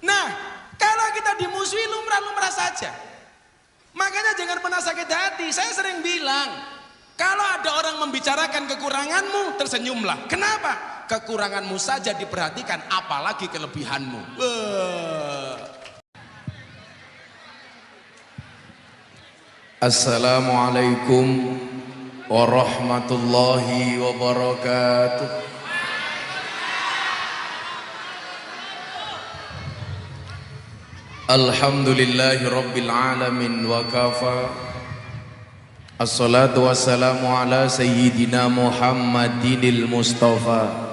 Nah, kalau kita dimusuhi lumrah-lumrah saja. Makanya jangan pernah sakit hati. Saya sering bilang, kalau ada orang membicarakan kekuranganmu, tersenyumlah. Kenapa? Kekuranganmu saja diperhatikan, apalagi kelebihanmu. Assalamualaikum warahmatullahi wabarakatuh. Alhamdulillahi rabbil alamin wa kafa. Assalatu wassalamu ala sayyidina Muhammadinil Mustafa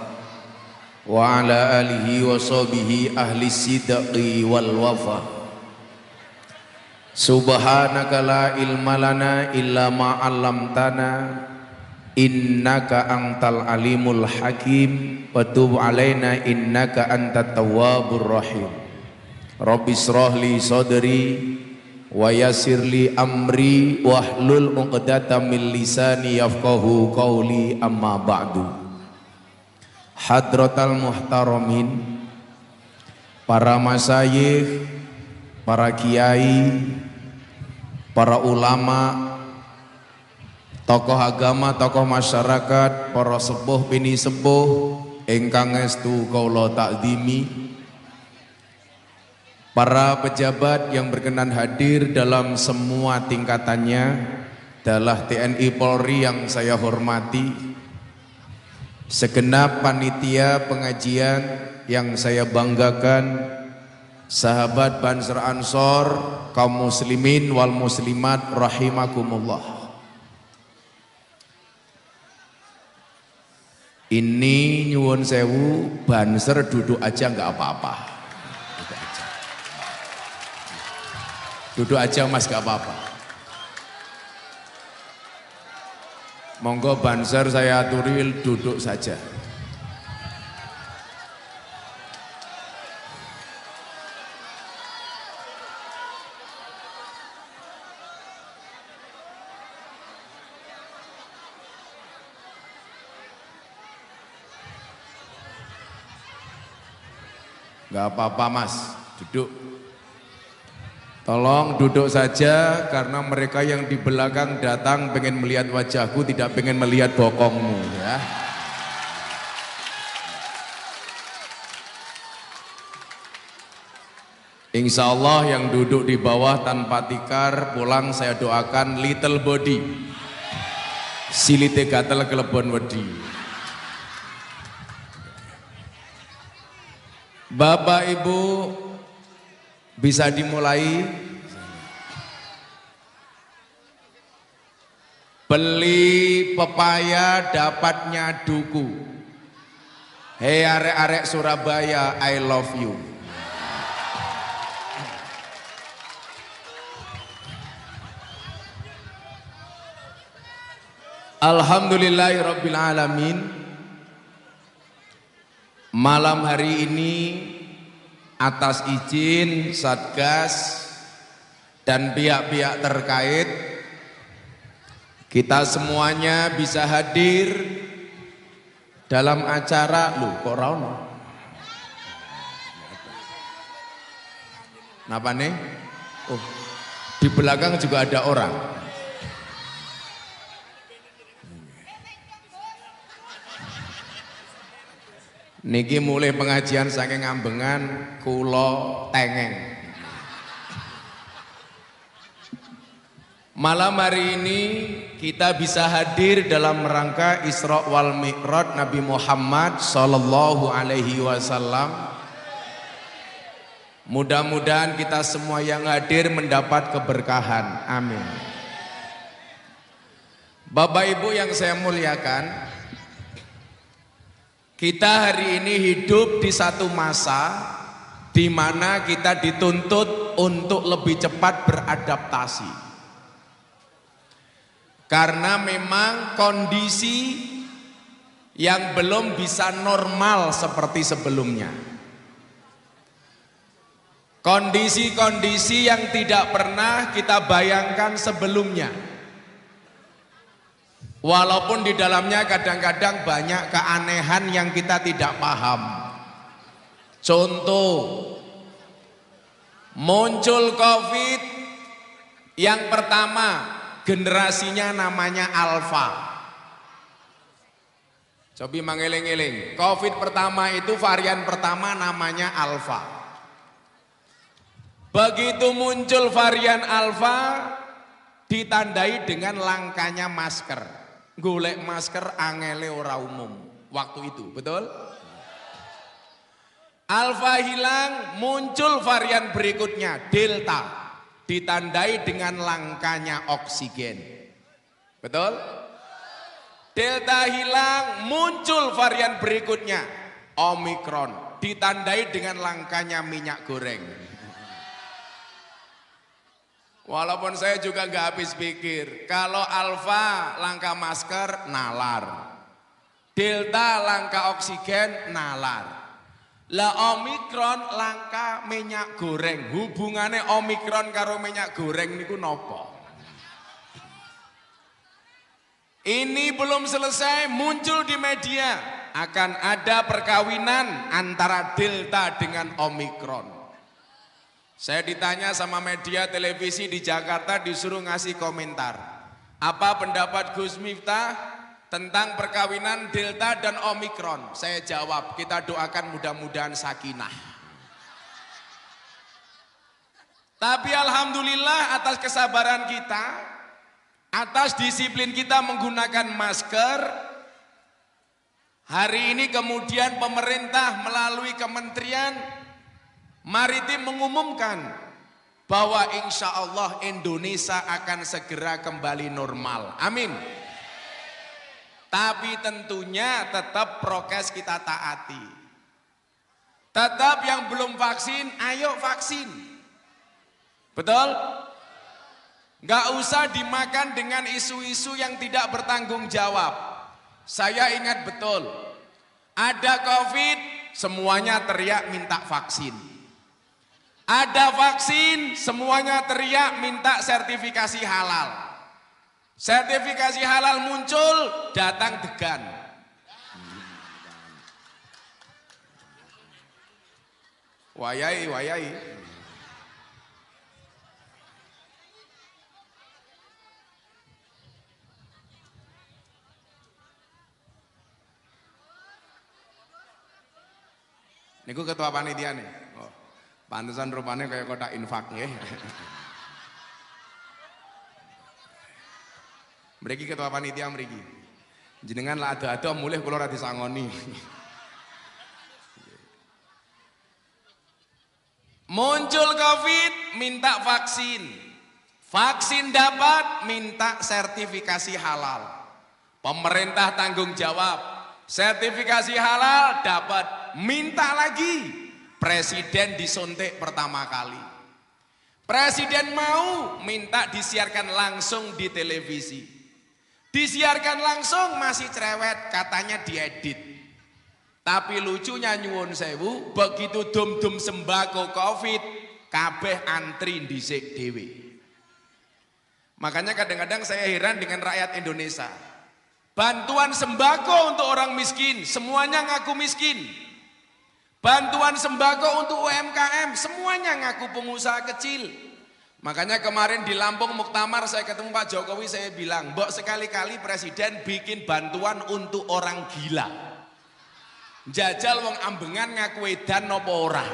wa ala alihi wa sahbihi ahli sidqi wal wafa. Subhanaka la ilma lana illa ma 'allamtana innaka antal alimul hakim wa tub alaina innaka antat tawwabur rahim. Rabbi shrah li sadri wa yassir li amri wahlul 'uqdatam min lisani yafqahu qawli amma ba'du. Hadratal muhtaramin, para masyayikh, para kiai, para ulama, tokoh agama, tokoh masyarakat, para sepuh bini sepuh ingkang estu kaula takzimi, para pejabat yang berkenan hadir dalam semua tingkatannya, adalah TNI Polri yang saya hormati, segenap panitia pengajian yang saya banggakan, sahabat Banser Ansor, kaum muslimin wal muslimat rahimakumullah. Ini nyuwun sewu, Banser duduk aja nggak apa-apa. Duduk aja mas, gak apa-apa. Monggo Banser saya aturi duduk saja. Gak apa-apa mas, duduk. Tolong duduk saja, karena mereka yang di belakang datang pengen melihat wajahku, tidak pengen melihat bokongmu ya. Insya Allah yang duduk di bawah tanpa tikar pulang saya doakan little body, silite gatel kelebon wedi. Bapak Ibu, bisa dimulai. Beli pepaya dapatnya duku. Hei arek-arek Surabaya, I love you. Alhamdulillahirabbil alamin. Malam hari ini atas izin Satgas dan pihak-pihak terkait, kita semuanya bisa hadir dalam acara. Loh kok rauno? Napa nih? Oh, di belakang juga ada orang. Niki mulai pengajian saking Ambengan kulo tengeng. Malam hari ini kita bisa hadir dalam rangka Isra wal Mi'raj Nabi Muhammad sallallahu alaihi wasallam. Mudah-mudahan kita semua yang hadir mendapat keberkahan. Amin. Bapak Ibu yang saya muliakan, kita hari ini hidup di satu masa di mana kita dituntut untuk lebih cepat beradaptasi. Karena memang kondisi yang belum bisa normal seperti sebelumnya. Kondisi-kondisi yang tidak pernah kita bayangkan sebelumnya. Walaupun di dalamnya kadang-kadang banyak keanehan yang kita tidak paham. Contoh, Muncul Covid yang pertama, generasinya namanya Alpha. Cobi mangeling-eling, Covid pertama itu varian pertama namanya Alpha. Begitu muncul varian Alpha, ditandai dengan langkanya masker. Golek masker angele ora umum waktu itu, betul? Alpha hilang, muncul varian berikutnya, Delta. Ditandai dengan langkanya oksigen. Betul? Delta hilang, muncul varian berikutnya, Omikron. Ditandai dengan langkanya minyak goreng. Walaupun saya juga nggak habis pikir, kalau Alpha langka masker, nalar. Delta langka oksigen, nalar. Lah Omikron langka minyak goreng. Hubungannya Omikron karo minyak goreng niku nopo? Ini belum selesai, muncul di media akan ada perkawinan antara Delta dengan Omikron. Saya ditanya sama media televisi di Jakarta, disuruh ngasih komentar. Apa pendapat Gus Miftah tentang perkawinan Delta dan Omikron? Saya jawab, kita doakan mudah-mudahan sakinah. Tapi alhamdulillah atas kesabaran kita, atas disiplin kita menggunakan masker, hari ini kemudian pemerintah melalui Kementerian Maritim mengumumkan bahwa insya Allah Indonesia akan segera kembali normal. Amin. Tapi tentunya tetap prokes kita taati. Tetap yang belum vaksin, ayo vaksin. Betul? Nggak usah dimakan dengan isu-isu yang tidak bertanggung jawab. Saya ingat betul, ada Covid, semuanya teriak minta vaksin. Ada vaksin, semuanya teriak minta sertifikasi halal. Sertifikasi halal muncul, datang degan. Wayai, wayai. Niku ketua panitia nih. Oh, pantesan rupanya kayak kotak infak nggih. Mriki ketua panitia mriki. Jenengan lah ada-ada mulih kula ora disangoni. Muncul Covid, minta vaksin. Vaksin dapat, minta sertifikasi halal. Pemerintah tanggung jawab. Sertifikasi halal dapat, minta lagi. Presiden disuntik pertama kali. Presiden mau minta disiarkan langsung di televisi. Disiarkan langsung masih cerewet, katanya diedit. Tapi lucunya nyuwun sewu, begitu dum-dum sembako Covid, kabeh antri dhisik dhewe. Makanya kadang-kadang saya heran dengan rakyat Indonesia. Bantuan sembako untuk orang miskin, semuanya ngaku miskin. Bantuan sembako untuk UMKM, semuanya ngaku pengusaha kecil. Makanya kemarin di Lampung Muktamar saya ketemu Pak Jokowi, saya bilang, mbok sekali-kali presiden bikin bantuan untuk orang gila. Jajal wong ambengan ngaku edan napa ora.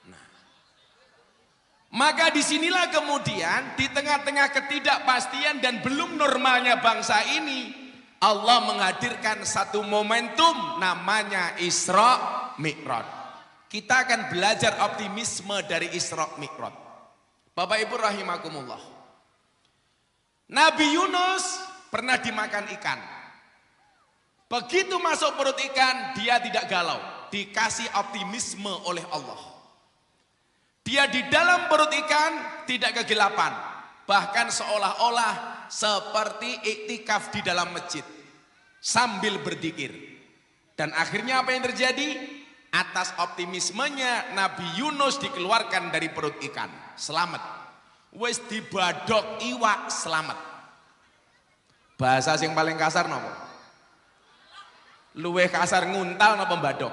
Nah. Maka disinilah kemudian di tengah-tengah ketidakpastian dan belum normalnya bangsa ini, Allah menghadirkan satu momentum namanya Isra Mi'raj. Kita akan belajar optimisme dari Isra Mi'raj. Bapak Ibu rahimakumullah. Nabi Yunus pernah dimakan ikan. Begitu masuk perut ikan, dia tidak galau. Dikasih optimisme oleh Allah. Dia di dalam perut ikan tidak kegelapan. Bahkan seolah-olah seperti iktikaf di dalam masjid. Sambil berzikir. Dan akhirnya apa yang terjadi? Atas optimismenya Nabi Yunus dikeluarkan dari perut ikan. Selamat. Wis dibadok iwak, selamat. Bahasa yang paling kasar nopo? Luweh kasar nguntal napa mbadok?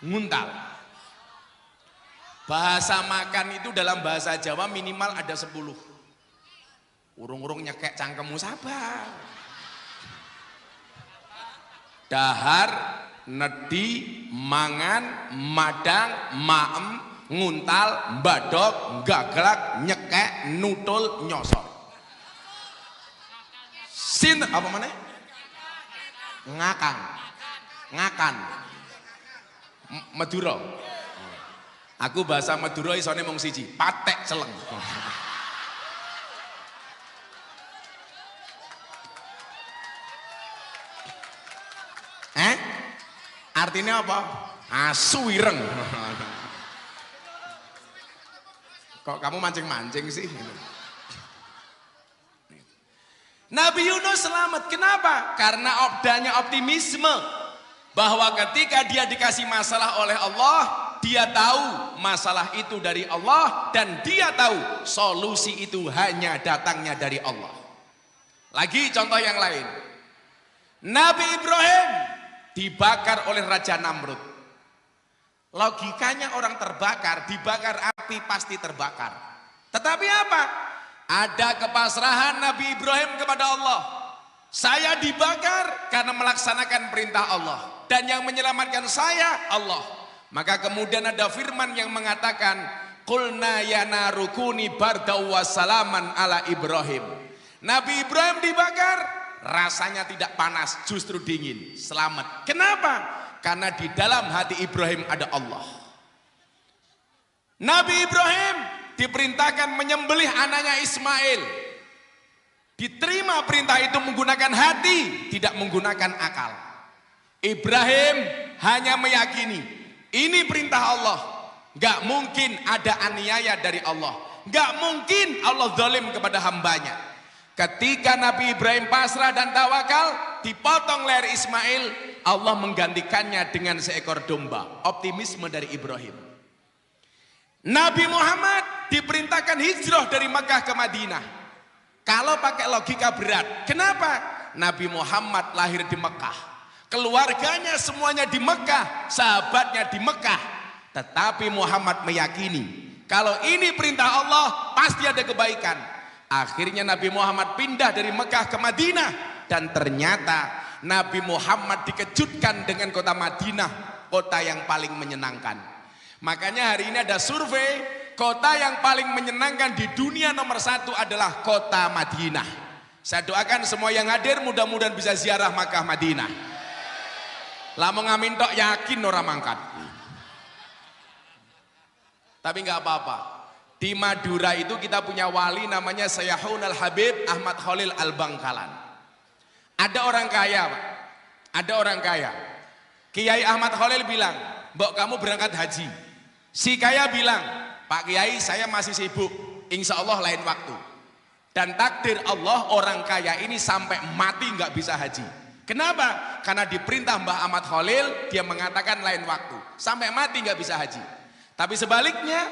nguntal. Bahasa makan itu dalam bahasa Jawa minimal ada 10. Urung-urung nyekek cangkemmu sabar. Dahar, nedi, mangan, madang, maem, nguntal, badok, gaglak, nyekek, nutul, nyosor. Sin apa mana? Ngakang, ngakan, Madura. Aku bahasa Madura isone mung siji, patek celeng. Artinya apa? Asu ireng. Kok kamu mancing-mancing sih? Nabi Yunus selamat. Kenapa? Karena adanya optimisme bahwa ketika dia dikasih masalah oleh Allah, dia tahu masalah itu dari Allah dan dia tahu solusi itu hanya datangnya dari Allah. Lagi contoh yang lain. Nabi Ibrahim dibakar oleh Raja Namrud. Logikanya orang terbakar, dibakar api pasti terbakar. Tetapi apa? Ada kepasrahan Nabi Ibrahim kepada Allah. Saya dibakar karena melaksanakan perintah Allah. Dan yang menyelamatkan saya Allah. Maka kemudian ada firman yang mengatakan, Qulna ya narukuni bardaw wassalaman ala Ibrahim. Nabi Ibrahim dibakar, rasanya tidak panas, justru dingin. Selamat. Kenapa? Karena di dalam hati Ibrahim ada Allah. Nabi Ibrahim diperintahkan menyembelih anaknya Ismail. Diterima perintah itu menggunakan hati, tidak menggunakan akal. Ibrahim hanya meyakini, ini perintah Allah. Gak mungkin ada aniaya dari Allah. Gak mungkin Allah zalim kepada hambanya. Ketika Nabi Ibrahim pasrah dan tawakal, dipotong leher Ismail, Allah menggantikannya dengan seekor domba. Optimisme dari Ibrahim. Nabi Muhammad diperintahkan hijrah dari Makkah ke Madinah. Kalau pakai logika berat, kenapa? Nabi Muhammad lahir di Mekah, keluarganya semuanya di Mekah, sahabatnya di Mekah. Tetapi Muhammad meyakini, kalau ini perintah Allah, pasti ada kebaikan. Akhirnya Nabi Muhammad pindah dari Mekah ke Madinah. Dan ternyata Nabi Muhammad dikejutkan dengan kota Madinah, kota yang paling menyenangkan. Makanya hari ini ada survei, kota yang paling menyenangkan di dunia nomor 1 adalah kota Madinah. Saya doakan semua yang hadir mudah-mudahan bisa ziarah Makkah Madinah. Lamun ngamin tok yakin orang mangkat. Tapi nggak apa-apa. Di Madura itu kita punya wali namanya Sayyahun Al-Habib Ahmad Khalil Al-Bangkalan. Ada orang kaya, Pak. Ada orang kaya. Kiai Ahmad Khalil bilang, "Mbok kamu berangkat haji." Si kaya bilang, "Pak Kiai, saya masih sibuk. Insya Allah lain waktu." Dan takdir Allah, orang kaya ini sampai mati nggak bisa haji. Kenapa? Karena diperintah Mbah Ahmad Khalil, dia mengatakan lain waktu. Sampai mati nggak bisa haji. Tapi sebaliknya,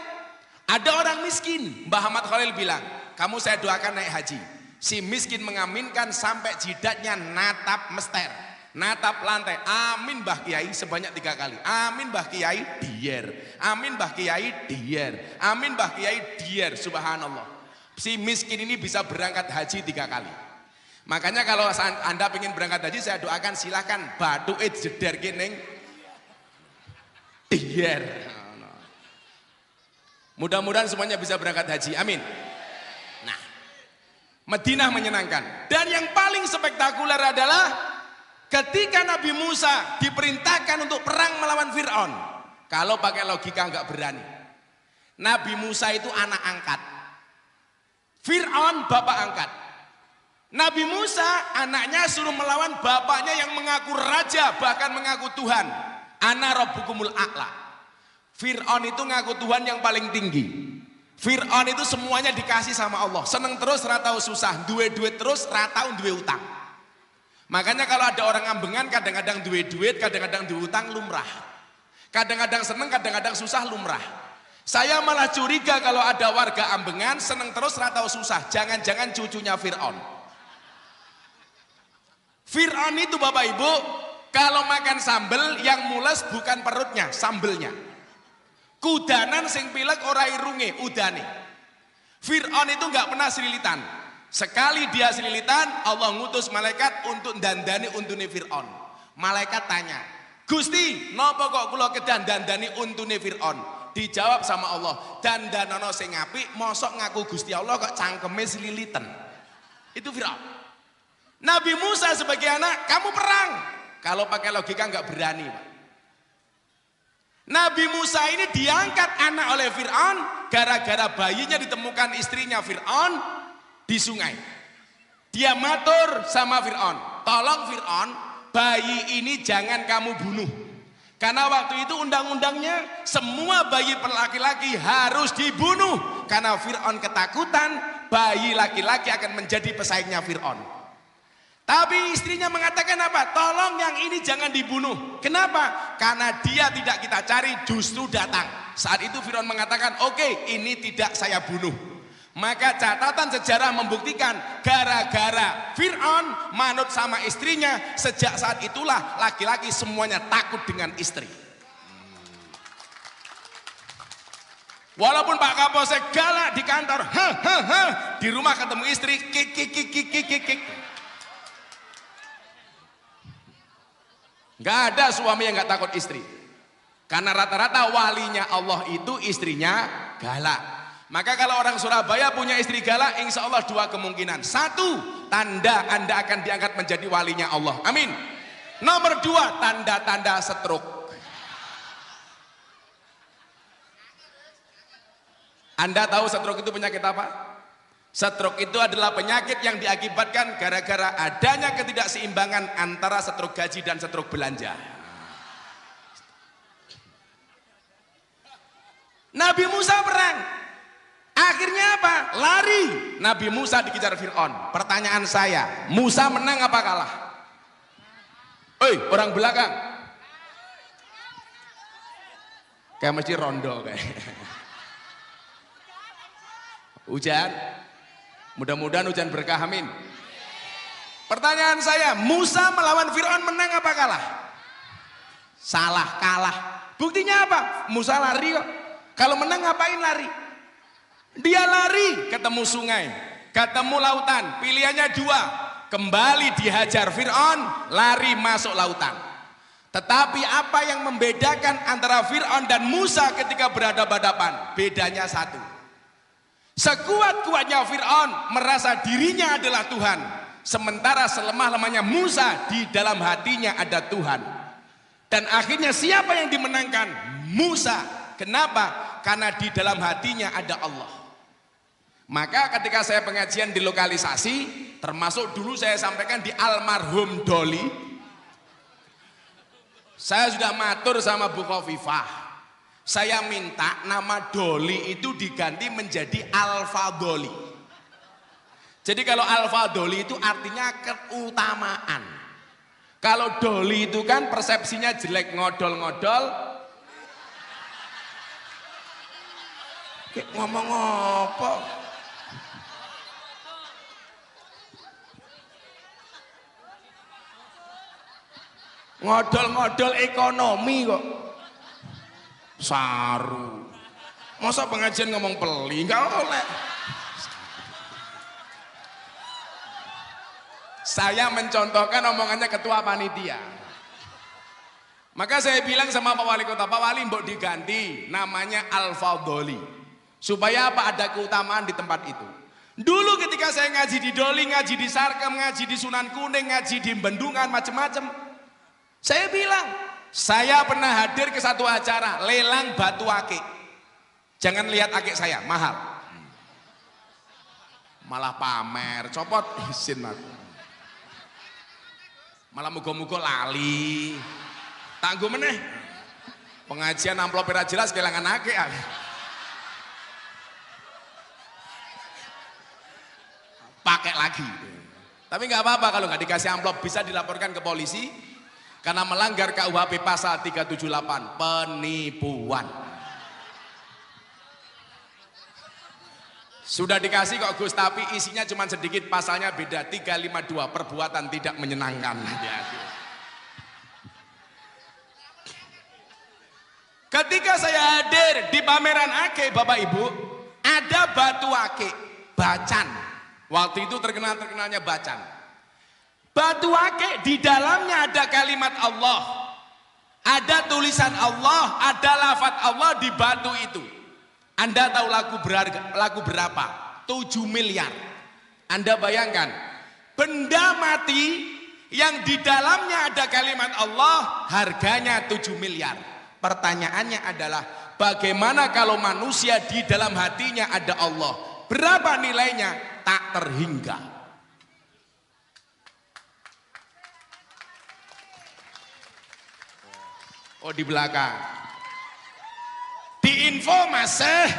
ada orang miskin. Mbah Ahmad Khalil bilang, "Kamu saya doakan naik haji." Si miskin mengaminkan sampai jidatnya natap mester, natap lantai. Amin Mbah Kiai sebanyak 3 kali. Amin Mbah Kiai dier. Amin Mbah Kiai dier. Amin Mbah Kiai dier. Subhanallah. Si miskin ini bisa berangkat haji 3 kali. Makanya kalau Anda ingin berangkat haji, saya doakan silahkan batu jeder gini dier. Mudah-mudahan semuanya bisa berangkat haji. Amin. Madinah menyenangkan. Dan yang paling spektakuler adalah ketika Nabi Musa diperintahkan untuk perang melawan Fir'aun. Kalau pakai logika nggak berani. Nabi Musa itu anak angkat, Fir'aun bapak angkat. Nabi Musa anaknya suruh melawan bapaknya yang mengaku raja, bahkan mengaku Tuhan. Ana rabbukumul a'la. Fir'aun itu ngaku Tuhan yang paling tinggi. Fir'aun itu semuanya dikasih sama Allah, seneng terus ratau susah, duit terus ratau duwe utang. Makanya kalau ada orang ambengan kadang-kadang duwe duit, kadang-kadang duwe utang lumrah. Kadang-kadang seneng, kadang-kadang susah lumrah. Saya malah curiga kalau ada warga ambengan seneng terus ratau susah, jangan-jangan cucunya Fir'aun. Fir'aun itu Bapak Ibu Kalau makan sambel yang mules bukan perutnya, sambelnya. Kudanan sing pilek ora irunge, udane. Fir'aun itu nggak pernah selilitan. Sekali dia selilitan, Allah ngutus malaikat untuk dandani untune Fir'aun. Malaikat tanya, Gusti, napa kok kula kedan dandani untune Fir'aun? Dijawab sama Allah, dandanono sing apik, mosok ngaku Gusti Allah kok cangkeme selilitan. Itu Fir'aun. Nabi Musa sebagai anak, kamu perang. Kalau pakai logika nggak berani, Pak. Nabi Musa ini diangkat anak oleh Fir'aun gara-gara bayinya ditemukan istrinya Fir'aun di sungai. Dia matur sama Fir'aun, tolong Fir'aun, bayi ini jangan kamu bunuh. Karena waktu itu undang-undangnya semua bayi laki-laki harus dibunuh. Karena Fir'aun ketakutan bayi laki-laki akan menjadi pesaingnya Fir'aun. Tapi istrinya mengatakan apa? Tolong yang ini jangan dibunuh. Kenapa? Karena dia tidak kita cari justru datang. Saat itu Fir'aun mengatakan, oke, ini tidak saya bunuh. Maka catatan sejarah membuktikan gara-gara Fir'aun manut sama istrinya, sejak saat itulah laki-laki semuanya takut dengan istri. Walaupun Pak Kapolsek galak di kantor, di rumah ketemu istri, kik. Gak ada suami yang gak takut istri. Karena rata-rata walinya Allah itu istrinya galak. Maka kalau orang Surabaya punya istri galak, insya Allah dua kemungkinan. Satu, tanda Anda akan diangkat menjadi walinya Allah. Amin. Nomor dua, tanda-tanda stroke. Anda tahu stroke itu penyakit apa? Stroke itu adalah penyakit yang diakibatkan gara-gara adanya ketidakseimbangan antara stroke gaji dan stroke belanja. Nabi Musa perang. Akhirnya apa? Lari. Nabi Musa dikejar Fir'aun. Pertanyaan saya, Musa menang apa kalah? Orang belakang. Kayak mesti rondo kayak. Hujan. Mudah-mudahan hujan berkah, amin. Pertanyaan saya, Musa melawan Fir'aun menang apa kalah? Salah, kalah. Buktinya apa? Musa lari kok. Kalau menang ngapain lari? Dia lari, ketemu sungai, ketemu lautan, pilihannya dua. Kembali dihajar Fir'aun, lari masuk lautan. Tetapi apa yang membedakan antara Fir'aun dan Musa ketika berhadapan-hadapan? Bedanya satu. Sekuat-kuatnya Fir'aun merasa dirinya adalah Tuhan. Sementara selemah-lemahnya Musa, di dalam hatinya ada Tuhan. Dan akhirnya siapa yang dimenangkan? Musa. Kenapa? Karena di dalam hatinya ada Allah. Maka ketika saya pengajian di lokalisasi, termasuk dulu saya sampaikan di almarhum Doli, saya sudah matur sama Bu Khofifah. Saya minta nama Doli itu diganti menjadi Alfa Doli. Jadi kalau Alfa Doli itu artinya keutamaan. Kalau Doli itu kan persepsinya jelek, ngodol-ngodol. Ngomong apa? Ngodol-ngodol ekonomi kok. Saru. Masa pengajian ngomong peli? Enggak oleh. Saya mencontohkan omongannya ketua panitia. Maka saya bilang sama Pak Wali Kota, Pak Wali mbok diganti namanya Al-Fadholi. Supaya apa? Ada keutamaan di tempat itu. Dulu ketika saya ngaji di Doli, ngaji di Sarkem, ngaji di Sunan Kuning, ngaji di Bendungan, macam-macam. Saya bilang, saya pernah hadir ke satu acara lelang batu akik. Jangan lihat akik saya, mahal. Malah pamer, copot izin aku. Malah muga-muga lali. Tangguh meneh. Pengajian amplop ora jelas kelangan akik. Pakai lagi. Tapi nggak apa-apa kalau nggak dikasih amplop, bisa dilaporkan ke polisi. Karena melanggar KUHP pasal 378, penipuan. Sudah dikasih kok Gus, tapi isinya cuma sedikit, pasalnya beda, 352, perbuatan tidak menyenangkan. Ketika saya hadir di pameran ake, Bapak Ibu, ada batu ake, bacan. Waktu itu terkenalnya bacan. Batu ake di dalamnya ada kalimat Allah, ada tulisan Allah, ada lafaz Allah di batu itu. Anda tahu lagu berapa? 7 miliar. Anda bayangkan, benda mati yang di dalamnya ada kalimat Allah, harganya 7 miliar. Pertanyaannya adalah, bagaimana kalau manusia di dalam hatinya ada Allah? Berapa nilainya? Tak terhingga. Oh, di belakang. Di info masih.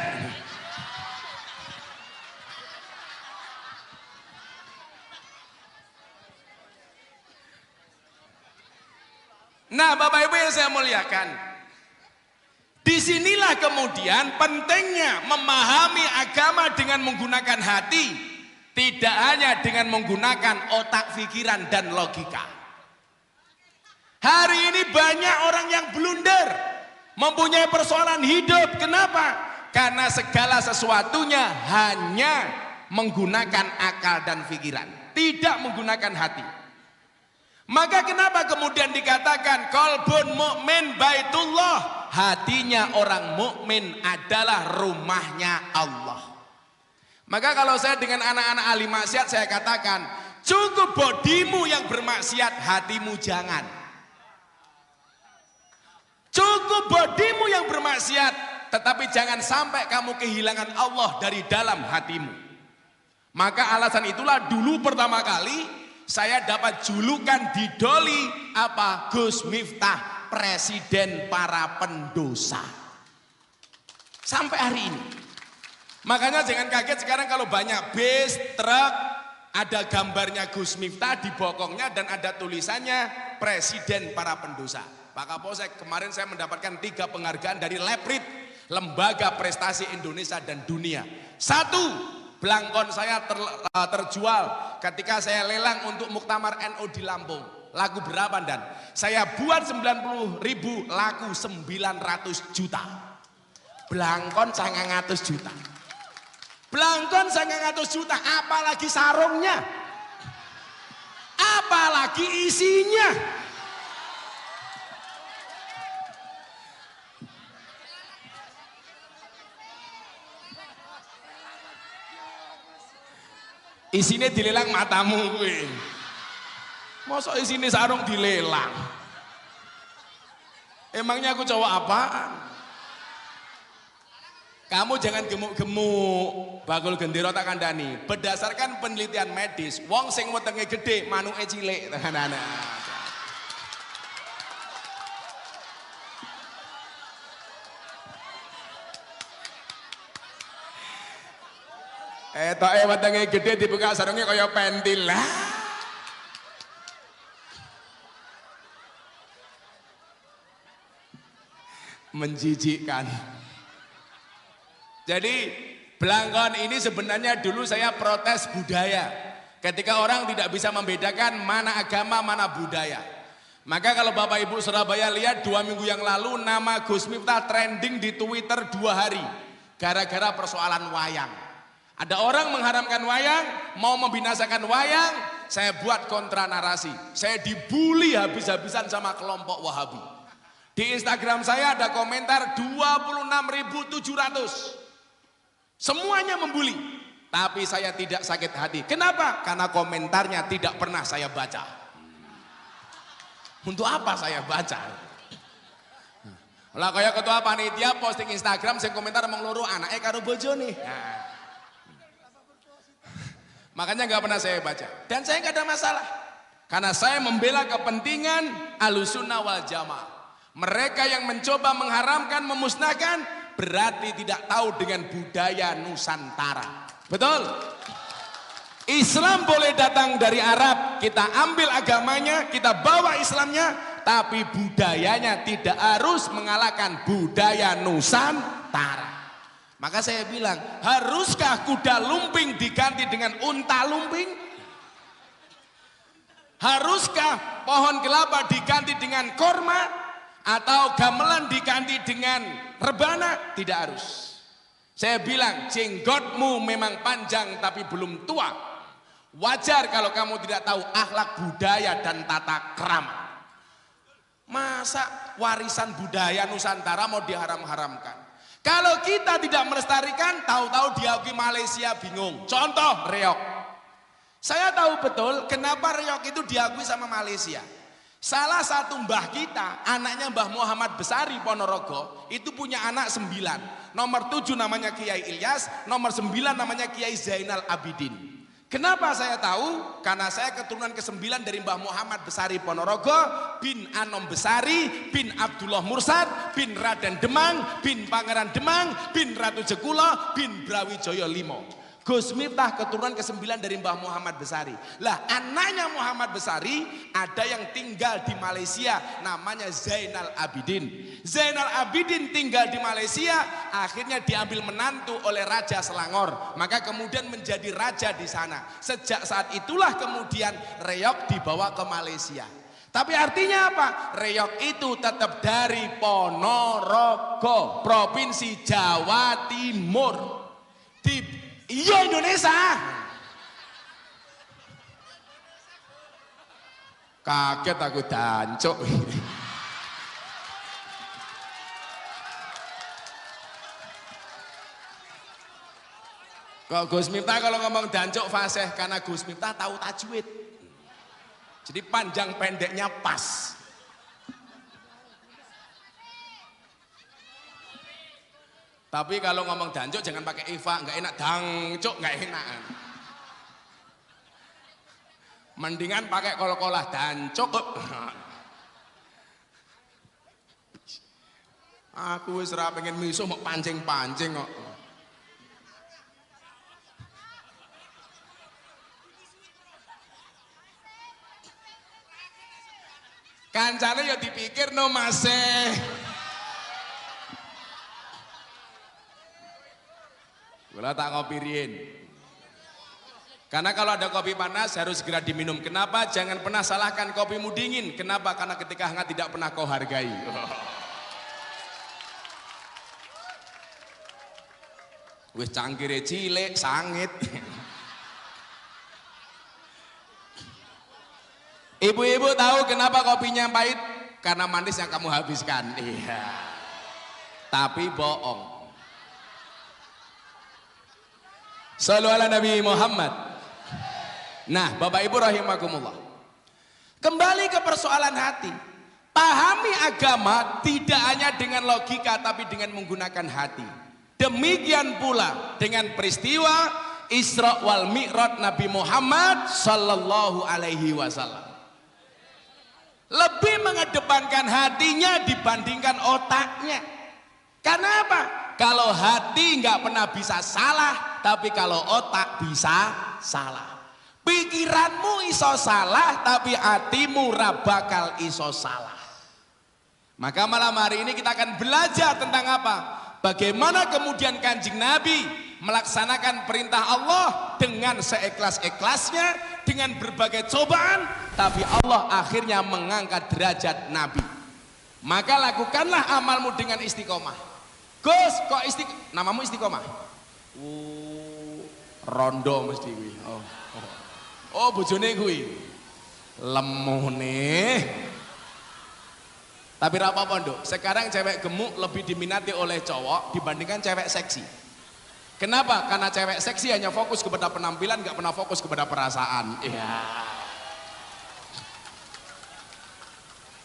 Nah, Bapak Ibu yang saya muliakan, disinilah kemudian pentingnya memahami agama dengan menggunakan hati, tidak hanya dengan menggunakan otak, pikiran, dan logika. Hari ini banyak orang yang blunder, mempunyai persoalan hidup. Kenapa? Karena segala sesuatunya hanya menggunakan akal dan pikiran, tidak menggunakan hati. Maka kenapa kemudian dikatakan qalbun mukmin baitullah, hatinya orang mukmin adalah rumahnya Allah. Maka kalau saya dengan anak-anak ahli maksiat saya katakan, cukup bodimu yang bermaksiat, hatimu jangan. Cukup bodimu yang bermaksiat, tetapi jangan sampai kamu kehilangan Allah dari dalam hatimu. Maka alasan itulah dulu pertama kali saya dapat julukan di Doli apa? Gus Miftah, presiden para pendosa. Sampai hari ini. Makanya jangan kaget sekarang kalau banyak bis, truk, ada gambarnya Gus Miftah di bokongnya dan ada tulisannya presiden para pendosa. Pak Kapolsek, kemarin saya mendapatkan 3 penghargaan dari Leprit, Lembaga Prestasi Indonesia dan Dunia. 1, belangkon saya terjual ketika saya lelang untuk Muktamar NU di Lampung. Laku berapa Dan? Saya buat 90.000, laku 900 juta. Belangkon 900 juta. Belangkon 900 juta, apalagi sarungnya. Apalagi isinya. Isinya dilelang matamu gue. Masa isinya sarung dilelang? Emangnya aku cowok apaan? Kamu jangan gemuk-gemuk, bakul gendero tak kandani. Berdasarkan penelitian medis, wong sing wetenge gede, manuke cilik. Etoke wetenge gede dibuka sarungnya kaya pentil lah. Menjijikkan. Jadi belangkon ini sebenarnya dulu saya protes budaya. Ketika orang tidak bisa membedakan mana agama, mana budaya. Maka kalau Bapak Ibu Surabaya lihat 2 minggu yang lalu nama Gus Miftah trending di Twitter 2 hari. Gara-gara persoalan wayang. Ada orang mengharamkan wayang, mau membinasakan wayang, saya buat kontra narasi. Saya dibully habis-habisan sama kelompok Wahabi. Di Instagram saya ada komentar 26.700. Semuanya membuli. Tapi saya tidak sakit hati. Kenapa? Karena komentarnya tidak pernah saya baca. Untuk apa saya baca? Lah kaya ketua panitia posting Instagram sing komentar mong loro anake karo bojone. Nah. Makanya nggak pernah saya baca dan saya nggak ada masalah karena saya membela kepentingan Ahlussunnah wal Jamaah. Mereka yang mencoba mengharamkan, memusnahkan berarti tidak tahu dengan budaya Nusantara. Betul? Islam boleh datang dari Arab, kita ambil agamanya, kita bawa Islamnya, tapi budayanya tidak harus mengalahkan budaya Nusantara. Maka saya bilang, haruskah kuda lumping diganti dengan unta lumping? Haruskah pohon kelapa diganti dengan korma? Atau gamelan diganti dengan rebana? Tidak harus. Saya bilang jenggotmu memang panjang tapi belum tua. Wajar kalau kamu tidak tahu akhlak budaya dan tata krama. Masa warisan budaya Nusantara mau diharam-haramkan? Kalau kita tidak melestarikan, tahu-tahu diakui Malaysia bingung. Contoh reog. Saya tahu betul kenapa reog itu diakui sama Malaysia. Salah satu mbah kita, anaknya Mbah Muhammad Besari Ponorogo, itu punya anak 9. Nomor 7 namanya Kiai Ilyas, nomor 9 namanya Kiai Zainal Abidin. Kenapa saya tahu? Karena saya keturunan ke-9 dari Mbah Muhammad Besari Ponorogo, bin Anom Besari, bin Abdullah Mursad, bin Raden Demang, bin Pangeran Demang, bin Ratu Jekulo, bin Brawijaya Limo. Gus Miftah keturunan ke-9 dari Mbah Muhammad Besari. Lah anaknya Muhammad Besari ada yang tinggal di Malaysia namanya Zainal Abidin. Zainal Abidin tinggal di Malaysia, akhirnya diambil menantu oleh Raja Selangor. Maka kemudian menjadi raja di sana. Sejak saat itulah kemudian reog dibawa ke Malaysia. Tapi artinya apa? Reog itu tetap dari Ponorogo, Provinsi Jawa Timur. Iya Indonesia. Kaget aku dancuk. Kok Gus Miftah kalau ngomong dancuk fasih karena Gus Miftah tahu tajwid. Jadi panjang pendeknya pas. Tapi kalau ngomong dancuk jangan pakai Eva, nggak enak. Dancuk nggak enak. Mendingan pakai kol-kolah dancuk. Aku wis ora pengen misuh mau pancing-pancing kok. Kancane ya dipikir no masih. Gula tak ngopi rien. Karena kalau ada kopi panas harus segera diminum. Kenapa? Jangan pernah salahkan kopimu dingin. Kenapa? Karena ketika hangat tidak pernah kau hargai. Wis cangkire cilik, sangit. Ibu-ibu tahu kenapa kopinya pahit? Karena manis yang kamu habiskan. Iya. Tapi bohong. Shallu ala Nabi Muhammad. Nah, Bapak Ibu rahimakumullah. Kembali ke persoalan hati. Pahami agama tidak hanya dengan logika tapi dengan menggunakan hati. Demikian pula dengan peristiwa Isra wal Mi'raj Nabi Muhammad sallallahu alaihi wasallam. Lebih mengedepankan hatinya dibandingkan otaknya. Karena apa? Kalau hati nggak pernah bisa salah, tapi kalau otak bisa salah. Pikiranmu iso salah, tapi hatimu bakal iso salah. Maka malam hari ini kita akan belajar tentang apa? Bagaimana kemudian Kanjeng Nabi melaksanakan perintah Allah dengan seikhlas-ikhlasnya, dengan berbagai cobaan, tapi Allah akhirnya mengangkat derajat Nabi. Maka lakukanlah amalmu dengan istiqomah. Gus, kok namamu istiqomah? Rondo mesti kuwi. Oh, bojone kuwi. Lemune. Tapi ra apa-apa, Nduk. Sekarang cewek gemuk lebih diminati oleh cowok dibandingkan cewek seksi. Kenapa? Karena cewek seksi hanya fokus kepada penampilan, nggak pernah fokus kepada perasaan. Iya.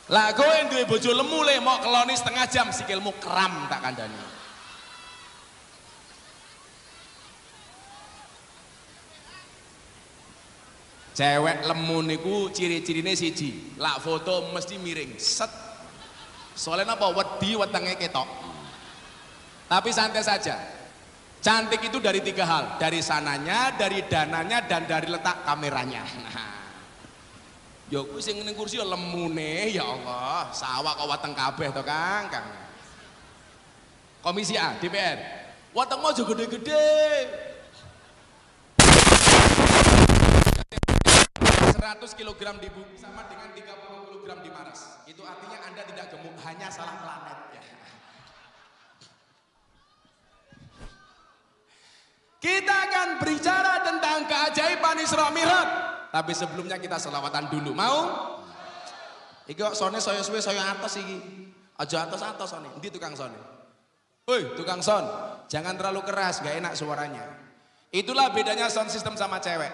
Lah kowe duwe bojo lemu le mau keloni setengah jam sikilmu kram tak kandhani. Cewek lemu niku ciri-cirine siji, lak foto mesti miring, set. Soalnya apa? Wedi wetenge ketok. Tapi santai saja. Cantik itu dari 3 hal, dari sananya, dari dananya, dan dari letak kameranya. Nah. Ya kuwi sing ning kursi ya lemune ya Allah, sawah kok wateng kabeh to Kang. Komisi A DPR. Watengmu aja gede-gede. 100 kg di bumi sama dengan 30 kg gram di Mars. Itu artinya Anda tidak gemuk, hanya salah planet ya. Kita akan berbicara tentang keajaiban Isra Mi'raj. Tapi sebelumnya kita selawatan dulu. Mau? Iki kok sone saya suwe saya atas iki. Aja atas-atas sone. Endi tukang sone? Woi, tukang son, jangan terlalu keras, gak enak suaranya. Itulah bedanya sound system sama cewek.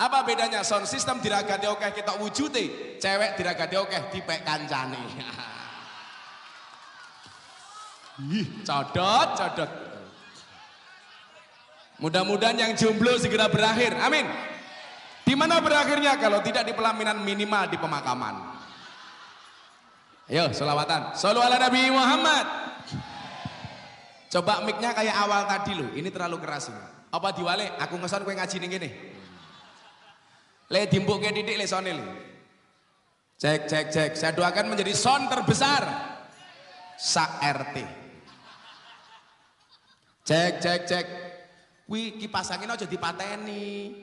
Apa bedanya? Sound system diragati oke kita wujute, cewek diragati oke dipek kancane. Ih, codot. Mudah-mudahan yang jomblo segera berakhir. Amin. Di mana berakhirnya kalau tidak di pelaminan, minimal di pemakaman. Ayo, selawatan. Shallu ala Nabi Muhammad. Coba mic-nya kayak awal tadi loh. Ini terlalu keras ini. Apa diwale? Aku ngeson kowe ngaji ning kene. Le dimbukke titik le sone le. Cek. Saya doakan menjadi son terbesar sa-RT. Cek. Wih, kipas angin aja dipateni.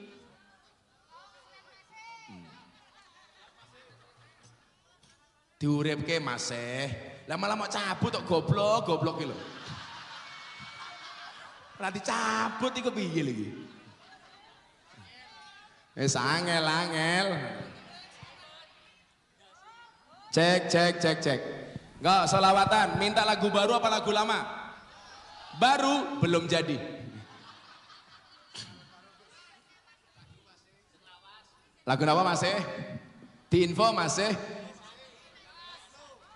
Diuripke masih. Lama-lama cabut kok goblok iki lho. Nanti cabut iku piye lagi? Angel. Cek. Enggak, selawatan. Minta lagu baru apa lagu lama? Baru belum jadi. Lagu apa masih? Diinfo masih?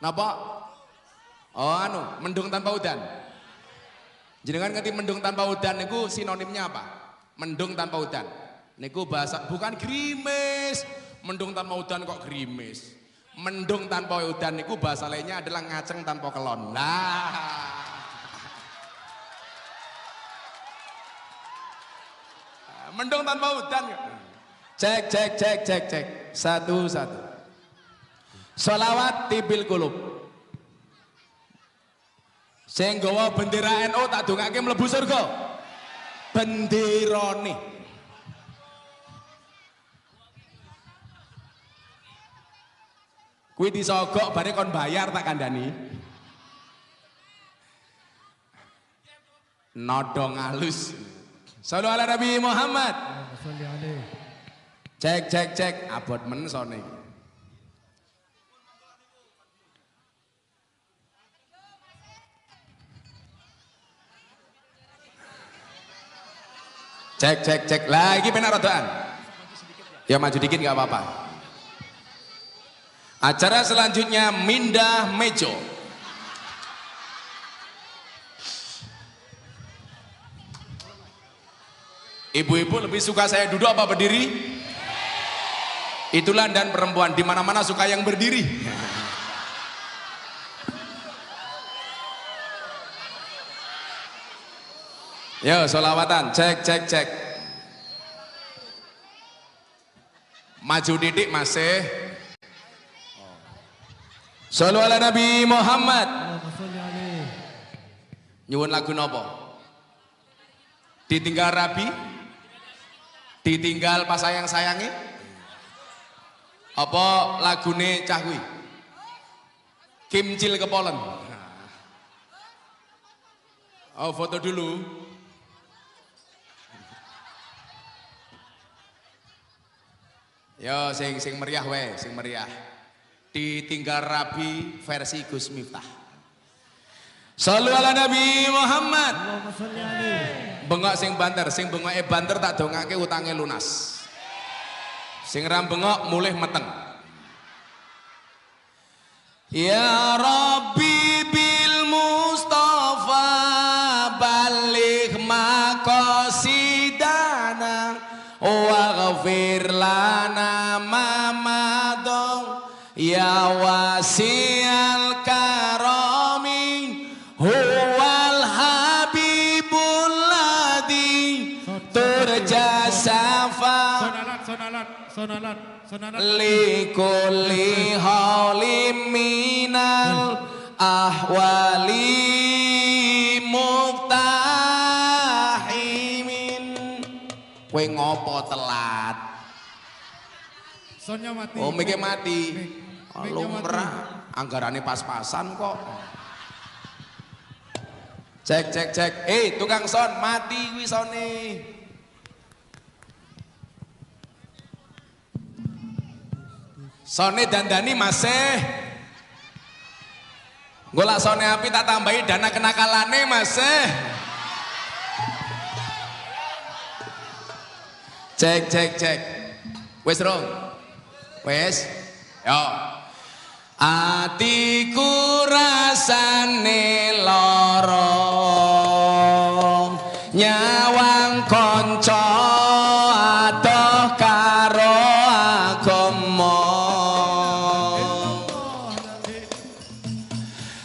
Napa? Oh mendung tanpa udan. Jenengan ngerti mendung tanpa udan niku sinonimnya apa? Mendung tanpa udan. Niku bahasa bukan gerimis. Mendung tanpa udan kok gerimis. Mendung tanpa udan niku bahasa lainnya adalah ngaceng tanpa kelon. Nah. Mendung tanpa udan. Cek. Satu. Sholawat tibil kulub. Sing nggawa bendera NU tak dongake mlebu surga. Benderane. Kuwi disogok bare kon bayar tak kandhani. Nodong halus. Shallu ala Nabi Muhammad. Cek. Abot men sone. Cek. Lagi penak rodoan. Ya maju dikit nggak apa-apa. Acara selanjutnya Mindah Mejo. Ibu-ibu lebih suka saya duduk apa berdiri? Itulah dan perempuan di mana-mana suka yang berdiri. Yo, sholawatan, cek. Maju didik masih. Shallu ala Nabi Muhammad. Nyuwun lagu nopo? Ditinggal Rabi? Ditinggal pas sayang-sayangi? Apa lagune cah kuwi? Kimcil kepolen. Oh, foto dulu. Yo sing meriah we, sing meriah. Ditinggal Rabi versi Gus Miftah. Shallu ala Nabi Muhammad. Bengok sing banter, sing bengoke banter tak dongake utange lunas. Sing ram bengok mulih meteng. Ya Rabbi bil Mustafa balik maqasidana waghfir lana ma madha ya wasi'al karami huwal habibul ladhi turja safa sonalat likulli halim minal ahwali muktahimin. Kowe ngopo telat? Sonnya mati. Oh, mikir mati. lumrah anggarane pas-pasan kok. Cek tukang son mati kuwi sone. Sone dandani masih golak sone api tak tambahi dana kenakalane masih. Cek wes rong wes yo atiku rasane lara nyawang kanca adoh karo agama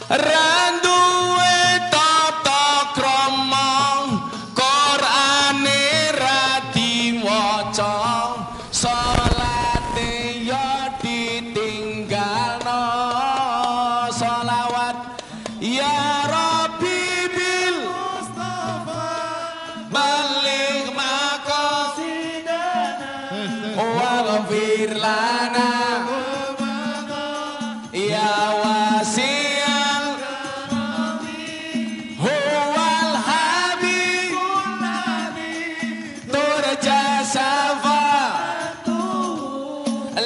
randuwe tata krama Qur'ane ra diwaca salate ya ditinggalno sholawat ya Rabbi bil Mustafa balik maqasidana waghfir lana ya wasi'al huwal habibul ladzi turja safa'atu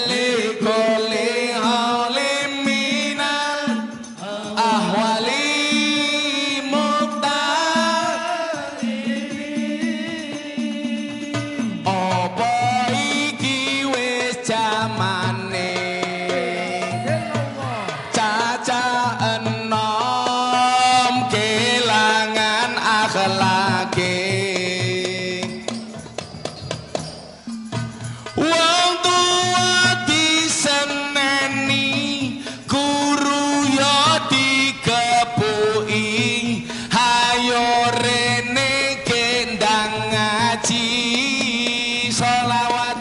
likulli haulim minal ahwali muqtaribi apa iki wis jamane caca enom kelangan akhlake wong tua diseneni guru yo dikepuki hayo rene kendang ngaji sholawat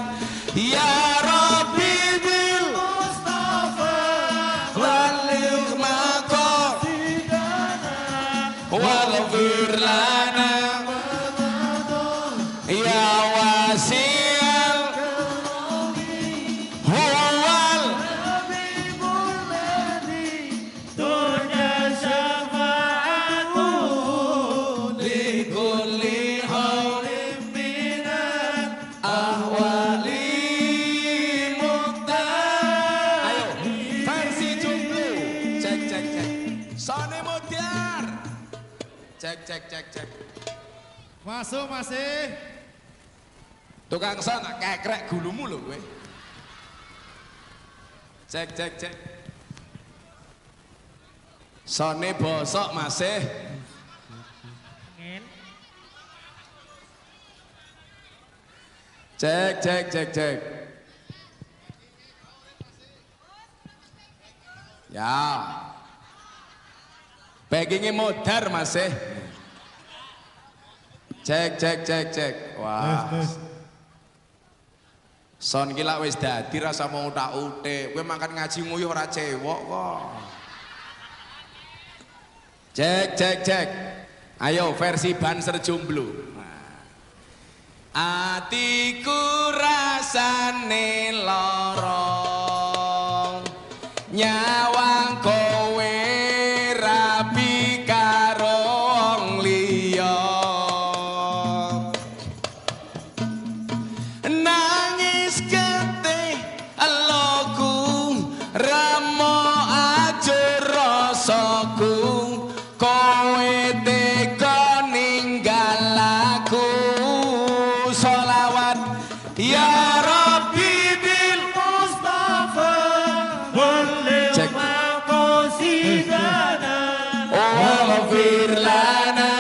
ya Rabbi bil Mustafa balik maqasidana waghfir lana ya wasi'al huwal habibul ladzi turja syafa'atu likulli haulim minal ahwali muqtar. Ayo versi jomblo cek sone modiar cek Masuk masih. tukang son kekrek gulumu lho kowe. Cek sone bosok masih cek ya baggingnya modar masih cek wah son gila wis dadi rasa mau utak-utik kowe makan ngaji nguyuh ora cewek kok. Cek ayo versi Banser jomblo. Atiku rasane lara nyawang kowe rapi karo wong liya nangis getih eloku ramo ajur rasaku kowe teka ninggal aku sholawat ya Rabbi bil Mustafa balik maqasidana waghfir lana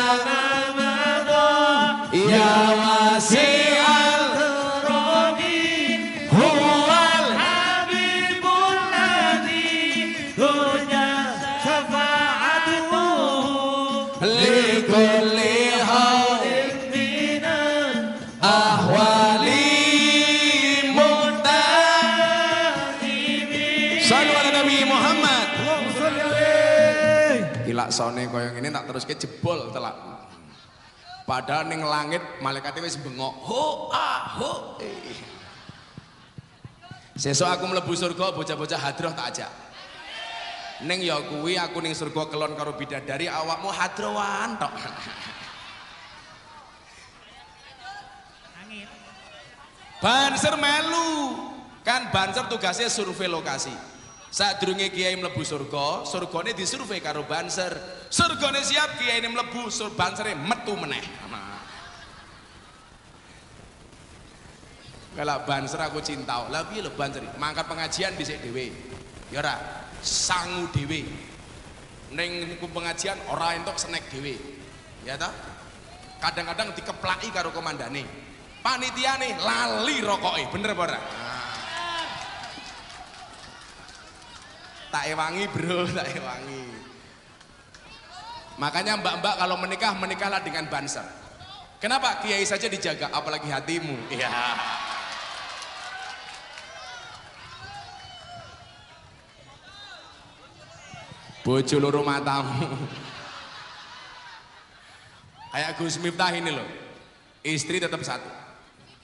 ya wasi'al huwal habibul ladzi turja syafa'atuhu likulli haulim minal ahwali muqtaribi. Shallu ala Nabi Muhammad. Gila sone koyo ngene tak teruske jebol telak. Padahal ning langit malaikate wis bengok. Ho ah ho. Sesuk aku mlebu surga bocah-bocah hadroh tak ajak. Ning ya kuwi aku ning surga kelon karo bidadari, awakmu hadrowan tok. Banser melu. Kan Banser tugasnya survei lokasi. Sadurunge kiai mlebu surga, surgane disurvei karo Banser. Surgane siap, kiai ini mlebu, Bansere metu meneh. Kalau Banser aku cinta, lah piye lho Banser? Mangkat pengajian dhisik dhewe. Ya ora, sangu dhewe. Ning pengajian ora entuk snack dhewe. Ya ta? Kadang-kadang dikeplaki karo komandane. Panitiane lali rokoke, bener apa ora? Tak ewangi bro, tak ewangi. Makanya mbak-mbak kalau menikah, menikahlah dengan Banser. Kenapa? Kiai saja dijaga, apalagi hatimu. Iya. Bojo loro matamu. Kayak Gus Miftah ini loh, istri tetap satu.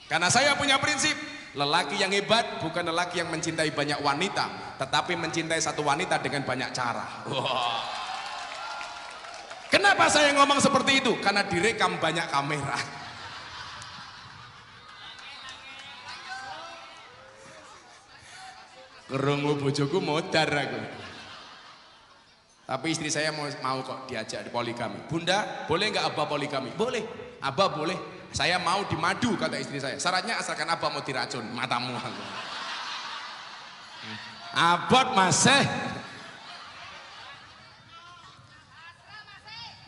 Karena saya punya prinsip, lelaki yang hebat bukan lelaki yang mencintai banyak wanita, tetapi mencintai satu wanita dengan banyak cara. Wow. Kenapa saya ngomong seperti itu? Karena direkam banyak kamera. Kerungu bojoku modar aku. Tapi istri saya mau kok diajak di poligami. Bunda, boleh nggak Abah poligami? Boleh. Abah boleh. Saya mau dimadu, kata istri saya. Syaratnya asalkan Abah mau diracun matamu. Abot masih.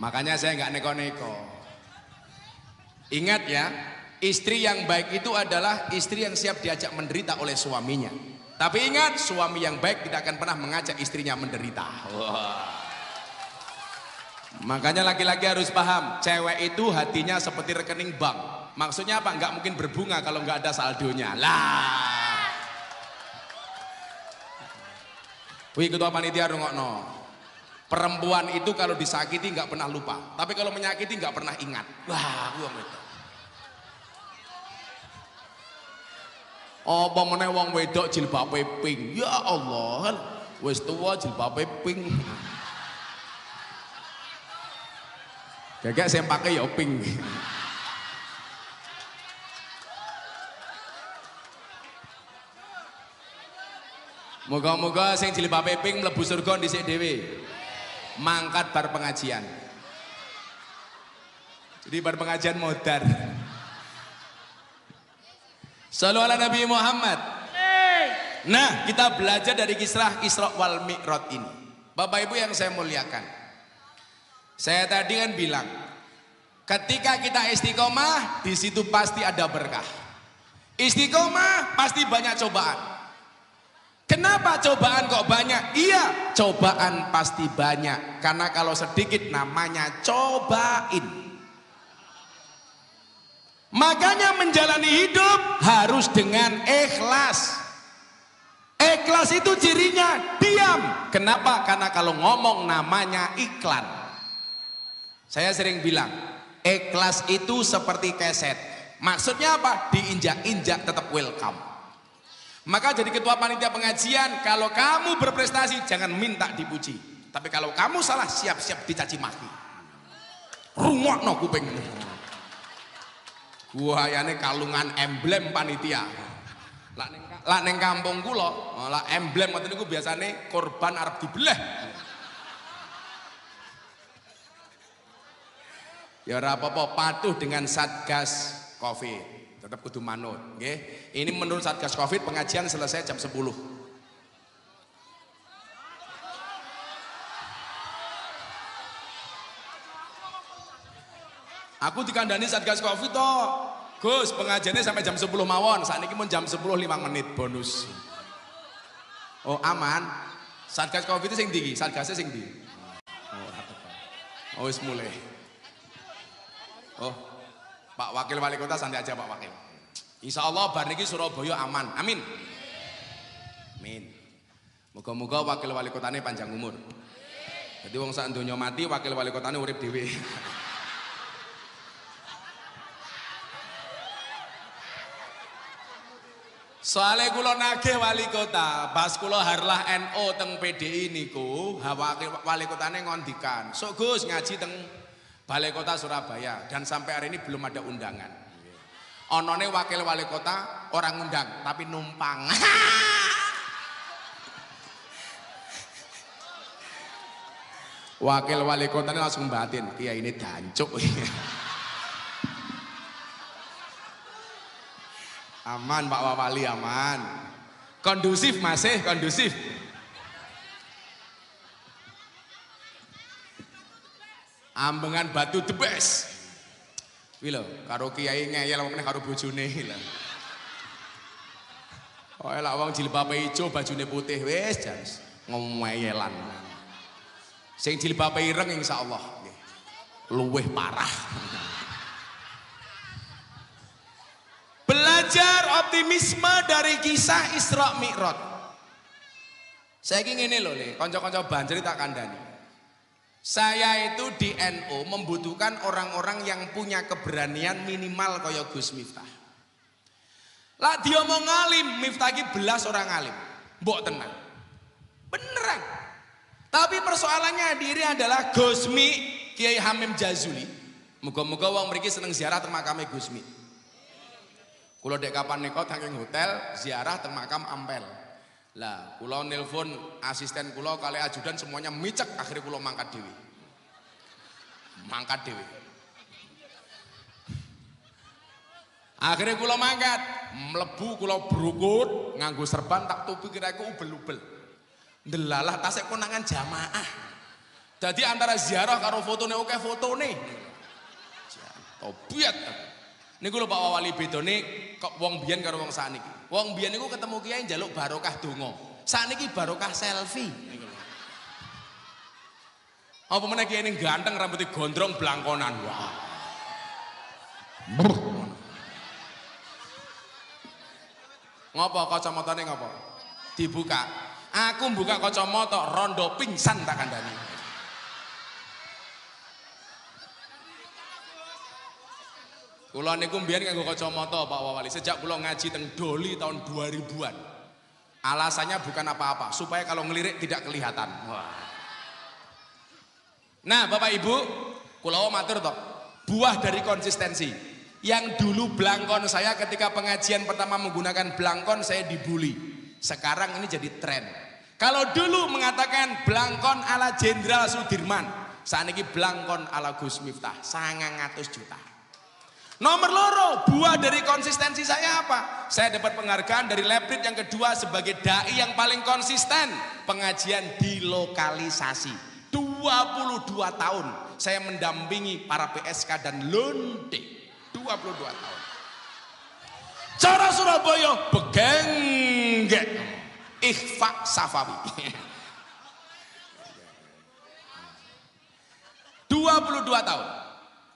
Makanya saya nggak neko-neko. Ingat ya, istri yang baik itu adalah istri yang siap diajak menderita oleh suaminya. Tapi ingat, suami yang baik tidak akan pernah mengajak istrinya menderita. Wow. Makanya laki-laki harus paham, cewek itu hatinya seperti rekening bank. Maksudnya apa? Nggak mungkin berbunga kalau nggak ada saldonya. Lah. Wih, ketua panitia rungokno. Perempuan itu kalau disakiti nggak pernah lupa, tapi kalau menyakiti nggak pernah ingat. Wah, gua itu. Apa meneh wong wedok jilbabe pink. Ya Allah, wis tua jilbabe pink. Gagak saya pakai ya pink. Moga-moga sing jilbabe pink mlebu surga dhisik dhewe. Mangkat bar pengajian. Jadi bar pengajian modar. Shallallahu ala Nabi Muhammad. Nah, kita belajar dari kisah Isra wal Mi'raj ini. Bapak Ibu yang saya muliakan, saya tadi kan bilang, ketika kita istiqomah, di situ pasti ada berkah. Istiqomah pasti banyak cobaan. Kenapa cobaan kok banyak? Iya, cobaan pasti banyak. Karena kalau sedikit namanya cobain. Makanya menjalani hidup harus dengan ikhlas. Ikhlas itu cirinya diam. Kenapa? Karena kalau ngomong namanya iklan. Saya sering bilang, ikhlas itu seperti keset. Maksudnya apa? Diinjak-injak tetap welcome. Maka jadi ketua panitia pengajian, kalau kamu berprestasi jangan minta dipuji. Tapi kalau kamu salah, siap-siap dicaci maki. Rungokno kuping. Buayane kalungan emblem panitia. Lah ning kampung kula, lah emblem ngoten niku biasane korban arep dibelah. Ya ora apa-apa, patuh dengan Satgas Covid. Tetap kudu manut, nggih. Ini menurut Satgas Covid pengajian selesai jam 10. Aku dikandani Satgas Covid toh. Gus, pengajiannya sampai jam 10 mawon. Saat ini pun jam 10 5 menit bonus. Oh, aman. Satgas Covid itu sing ndi? Satgasnya sing ndi? Oh, wis mulai. Oh, Pak Wakil Wali Kota santai aja Pak Wakil. Insya Allah bar niki Surabaya aman. Amin. Amin. Moga-moga Wakil Wali Kotane panjang umur. Jadi wong sak donya mati, Wakil Wali Kotane urip dhewe. Soale kula nagih wali kota, pas kula harlah NO teng PDI niku, wali kotane ngondikan, "Sok Gus ngaji teng Balai Kota Surabaya," dan sampai hari ini belum ada undangan. Onone wakil wali kota orang undang tapi numpang. Wakil wali kota ini langsung batin, "Kiai ini dancuk." Aman Pak Wali, aman. Kondusif masih kondusif. Ambengan Batu the best. Kuwi lho, karo kiai ngeyel wong karo bojone lho. Oh, elak wong jilbabe ijo bajune putih wis jan ngomeyelan. Sing jilbabe ireng insyaallah nggih. Luwih parah. Belajar optimisme dari kisah Isra Mi'raj. Saiki ngene lho, Le, kanca-kanca Banjir tak kandhani. Saya itu di NU membutuhkan orang-orang yang punya keberanian minimal kaya Gus Miftah. Lah diomong alim, Miftah iki belas orang alim. Mbok tenang. Beneran. Tapi persoalannya diri adalah Gusmi Kiai Hamim Jazuli. Muga-muga wong mriki seneng ziarah teng makame Gusmi. Kula dek kapan nekot saking hotel ziarah teng makam Ampel. Lah, kula nelpon asisten kula kali ajudan semuanya micek, akhirnya kula mangkat dhewe. Mangkat dhewe. Akhirnya kula mangkat, mlebu kula brukut, nganggo serban tak tupi kira iku ubel-ubel. Ndelalah tasik konangan jamaah. Jadi antara ziarah karo fotone oke fotone. Tobiat. Niku lho Pak Wali bedone kok wong biyen karo wong sakniki. Wong biyen niku ketemu kiai njaluk barokah donga. Sakniki barokah selfie niku lho. Apa meneh kiai ning ganteng rambutnya gondrong blangkonan. Wah. Ngopo kacamatane ngopo? Dibuka. Aku buka kacamata rondo pingsan tak kandhani. Kula niku mbiyen nganggo kacamata Pak Wali sejak kula ngaji teng Doli tahun 2000-an. Alasannya bukan apa-apa, supaya kalau ngelirik tidak kelihatan. Wah. Nah, Bapak Ibu, kula matur toh, buah dari konsistensi. Yang dulu blangkon saya ketika pengajian pertama menggunakan blangkon saya dibully. Sekarang ini jadi tren. Kalau dulu mengatakan blangkon ala Jenderal Sudirman, saat ini blangkon ala Gus Miftah, 900 juta. Nomor loro, buah dari konsistensi saya apa? Saya dapat penghargaan dari Leprit yang kedua sebagai dai yang paling konsisten pengajian di lokalisasi. 22 tahun saya mendampingi para PSK dan londe. 22 tahun. Cara Surabaya begenggek. Ikhfa Safawi. 22 tahun.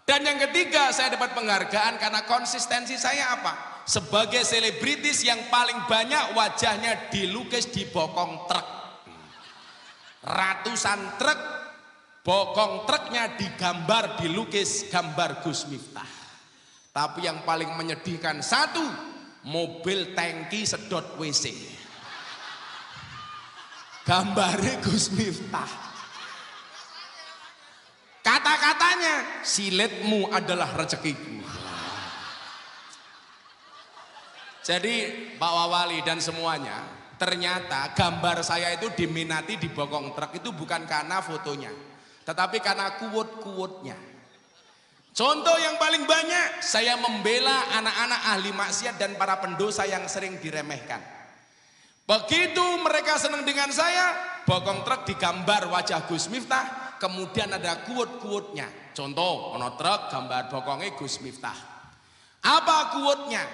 Dan yang ketiga saya dapat penghargaan karena konsistensi saya apa? Sebagai selebritis yang paling banyak wajahnya dilukis di bokong truk. Ratusan truk, bokong truknya digambar dilukis gambar Gus Miftah. Tapi yang paling menyedihkan satu, mobil tangki sedot WC. Gambarnya Gus Miftah. Kata-katanya, silitmu adalah rezekiku. Jadi Pak Wali dan semuanya, ternyata gambar saya itu diminati di bokong truk itu bukan karena fotonya, tetapi karena quote-quote-nya. Contoh yang paling banyak, saya membela anak-anak ahli maksiat dan para pendosa yang sering diremehkan. Begitu mereka senang dengan saya, bokong truk digambar wajah Gus Miftah, kemudian ada quote-quote-nya. Contoh, ono truk gambar bokongnya Gus Miftah. Apa quote-nya?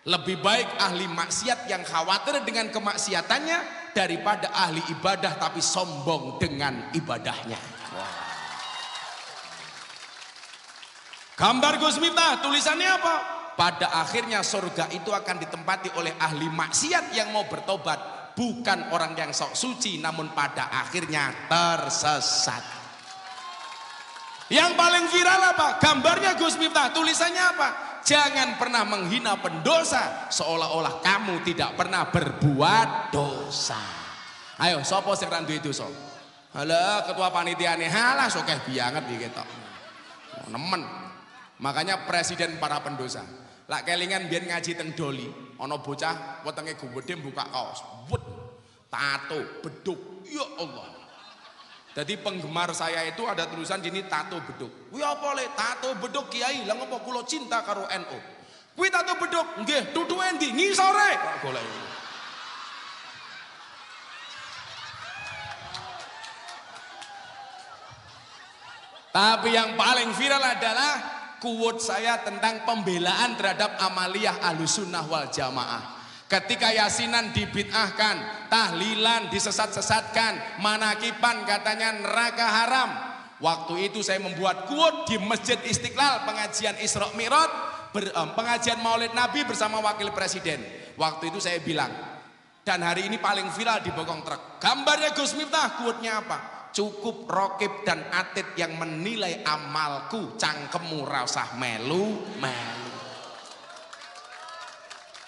Lebih baik ahli maksiat yang khawatir dengan kemaksiatannya daripada ahli ibadah tapi sombong dengan ibadahnya. Gambar Gus Miftah, tulisannya apa? Pada akhirnya surga itu akan ditempati oleh ahli maksiat yang mau bertobat, bukan orang yang sok suci namun pada akhirnya tersesat. Yang paling viral apa? Gambarnya Gus Miftah, tulisannya apa? Jangan pernah menghina pendosa seolah-olah kamu tidak pernah berbuat dosa. Ayo, sapa sing ra duwe dosa? Halah, ketua panitiane halah sokeh banget iki ketok. Nemen. Makanya presiden para pendosa. Lak kelingan biyen ngaji teng Doli, ana bocah wetenge gede buka kaos. Wut. Tato, beduk. Ya Allah. Jadi penggemar saya itu ada tulisan gini tato beduk. Kuwi apa le? Tato beduk kiai. Lah ngopo kula cinta karo NU. Kuwi tato beduk. Nggih, tutuke endi? Ngisore. Kok golek. Tapi yang paling viral adalah quote saya tentang pembelaan terhadap amaliyah Ahlussunnah wal Jamaah. Ketika yasinan dibid'ahkan, tahlilan disesat-sesatkan, manakiban katanya neraka haram. Waktu itu saya membuat quote di Masjid Istiqlal pengajian Isra Mi'raj, pengajian Maulid Nabi bersama Wakil Presiden. Waktu itu saya bilang, dan hari ini paling viral di bokong truk. Gambarnya Gus Miftah, quote-nya apa? Cukup Rokib dan Atid yang menilai amalku, cangkemmu rasah melu.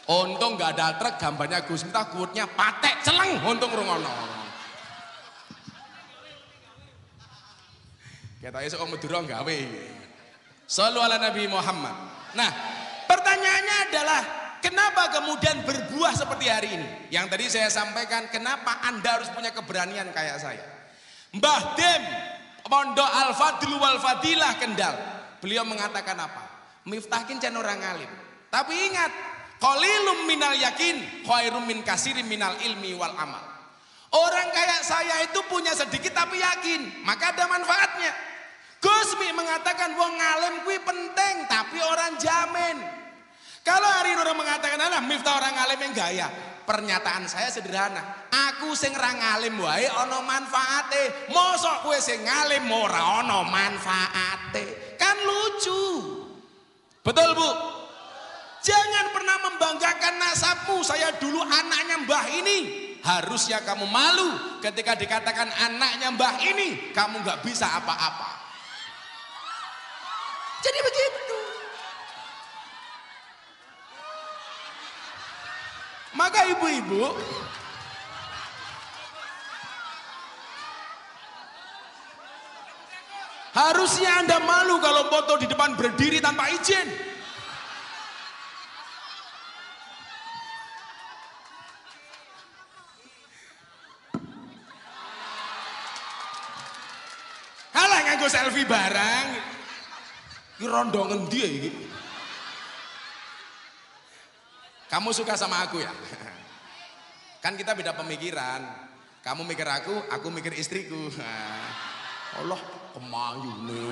Untung gak ada truk, gambarnya Gus Miftah, quote-nya patek celeng, untung rungono. Kita esok Madura gawe. Shallu ala Nabi Muhammad. Nah, pertanyaannya adalah kenapa kemudian berbuah seperti hari ini? Yang tadi saya sampaikan, kenapa Anda harus punya keberanian kayak saya? Mbah Dem Pondok Al-Fadlu wal Fadilah Kendal, beliau mengatakan apa? Miftah kin orang alim. Tapi ingat, qalilum minal yakin khairum min kasirin minal ilmi wal amal. Orang kayak saya itu punya sedikit tapi yakin, maka ada manfaatnya. Gusmi mengatakan wong alim kuwi penting tapi orang jamin. Kalau hari ini orang mengatakan alah Miftah orang alim yang gaya, pernyataan saya sederhana. Aku sing ra ngalim wae ana manfaate. Mosok kowe sing ngalim ora ana manfaate. Kan lucu. Betul, Bu? Jangan pernah membanggakan nasabmu. Saya dulu anaknya Mbah ini. Harusnya kamu malu ketika dikatakan anaknya Mbah ini kamu nggak bisa apa-apa. Jadi begitu. Maka ibu-ibu harusnya Anda malu kalau foto di depan berdiri tanpa izin. Halah nganggo selfie barang. Iki rondo ngendi iki? Kamu suka sama aku ya? Kan kita beda pemikiran. Kamu mikir aku mikir istriku. Allah kemayune.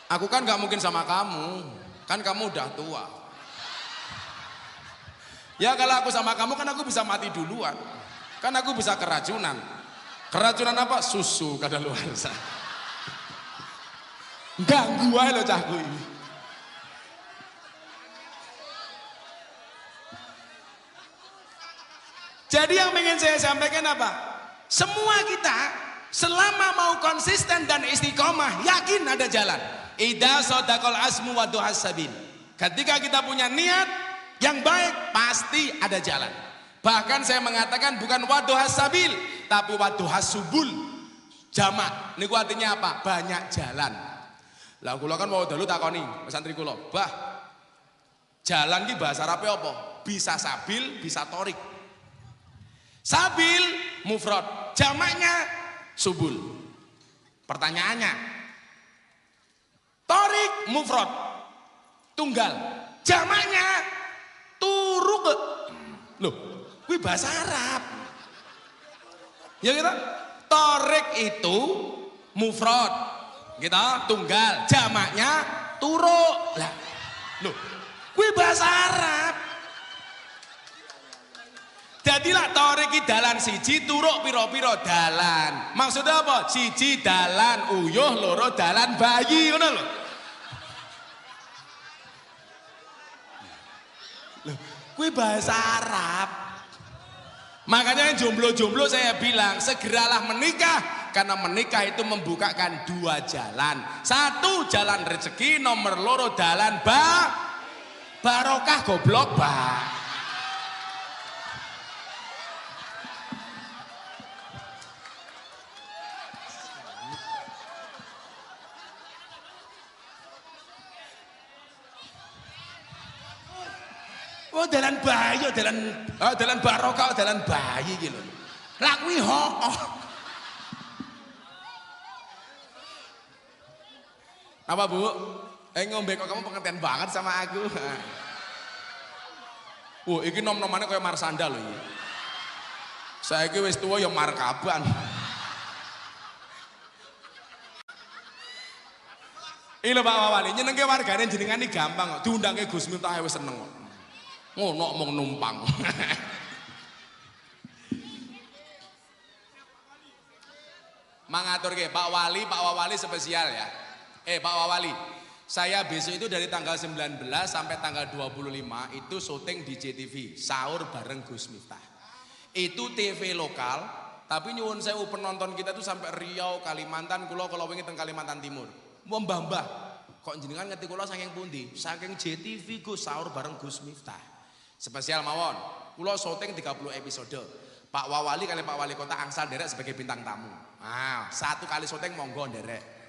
Aku kan gak mungkin sama kamu. Kan kamu udah tua. Ya kalau aku sama kamu kan aku bisa mati duluan. Kan aku bisa keracunan. Keracunan apa? Susu kadaluarsa. Ganggu aja lo cahku ini. Jadi yang ingin saya sampaikan apa? Semua kita selama mau konsisten dan istiqomah yakin ada jalan. Idza sadaqal asmu wa duhas sabil. Ketika kita punya niat yang baik pasti ada jalan. Bahkan saya mengatakan bukan waduhas sabil tapi waduhas subul. Jamak. Niku artinya apa? Banyak jalan. Lah kula kan mau dalu takoni santri kula, "Bah, jalan ki bahasa Arabe apa? Bisa sabil, bisa torik." Sabil mufrad, jamaknya subul. Pertanyaannya, torik mufrad, tunggal, jamaknya turuk. Loh, kuwi bahasa Arab. Ya kita, torik itu mufrad, kita tunggal, jamaknya turuk. Lah, loh, kuwi bahasa Arab. Jadilah torik dalan siji turuk piro-piro dalan. Maksudnya apa? Siji dalan uyuh, loro dalan bayi, ngono lho. Loh, kuwi bahasa Arab. Makanya yang jomblo-jomblo saya bilang segeralah menikah karena menikah itu membukakan dua jalan. Satu jalan rezeki, nomor loro dalan barokah goblok Oh dalan bayi, dalan barokah, dalan bayi gitu. Lakui Apa Bu? Ngombe kok kamu pengertian banget sama aku. Iki nom-nomannya kayak Marsanda loh ini. Saiki wis tuwa ya markaban. Iki lho Pak Wawali, nyenengke wargane jenengan iki gampang kok. Diundangke Gus Miftah wis seneng kok. Ngono mong numpang. Mangaturke Pak Wawali spesial ya. Pak Wawali, saya besok itu dari tanggal 19 sampai tanggal 25 itu syuting di JTV, sahur bareng Gus Miftah. Itu TV lokal, tapi nyuwun sewu penonton kita tuh sampai Riau, Kalimantan, kalau wingi teng Kalimantan Timur. Mbah, kok jenengan ngerti kula saking pundi? Saking JTV Gus sahur bareng Gus Miftah. Spesial mawon, kula syuting 30 episode. Pak Wawali kali Pak Wali Kota angsal derek sebagai bintang tamu. Satu kali syuting monggo derek.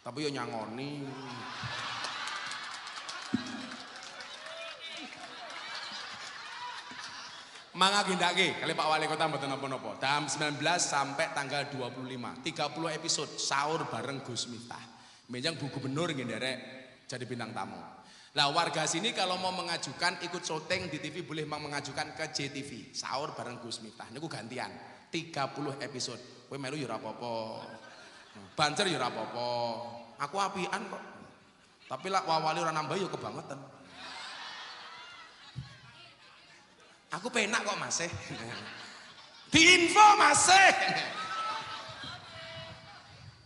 Tapi yo nyangoni. Mangagindake kali Pak Wali Kota mboten napa-napa. Jam 19 sampai tanggal 25, 30 episode sahur bareng Gus Miftah. Menjang Bu Gubernur nggih derek jadi bintang tamu. Nah warga sini kalau mau mengajukan ikut syuting di TV boleh mengajukan ke JTV sahur bareng Gus Miftah. Niku gantian 30 episode. Kowe melu ya ora apa-apa. Bancer ya ora apa-apa. Aku apian kok. Tapi lak Wawali ora nambah ya kebangetan. Aku penak kok masih. Diinfo masih.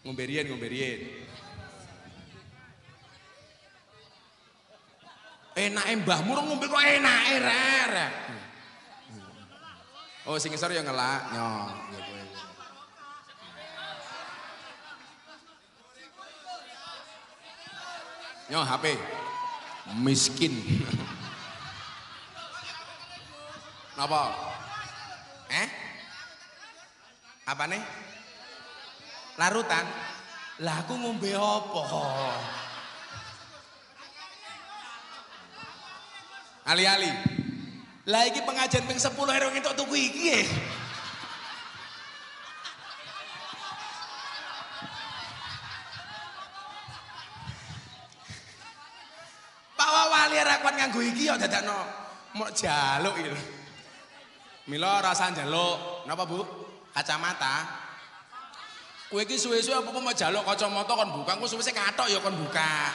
Ngombe riyen. Enake mbahmu ngombe kok enake rere. Oh sing ngisor ya ngelak nyok. Nyok HP miskin. Napa? Apa nih? Larutan? Lah aku ngombe apa? Ali-ali. Lah iki pengajian ping 10 erong entuk tuku iki ya. Pak Wawali ora kuat nganggo iki ya dadakno mok jaluk iki. Mila rasa njaluk. Napa Bu? Kacamata. Kowe iki suwe-suwe apa mau jaluk kacamata kon buka, kowe suwe-suwe kathok ya kon buka.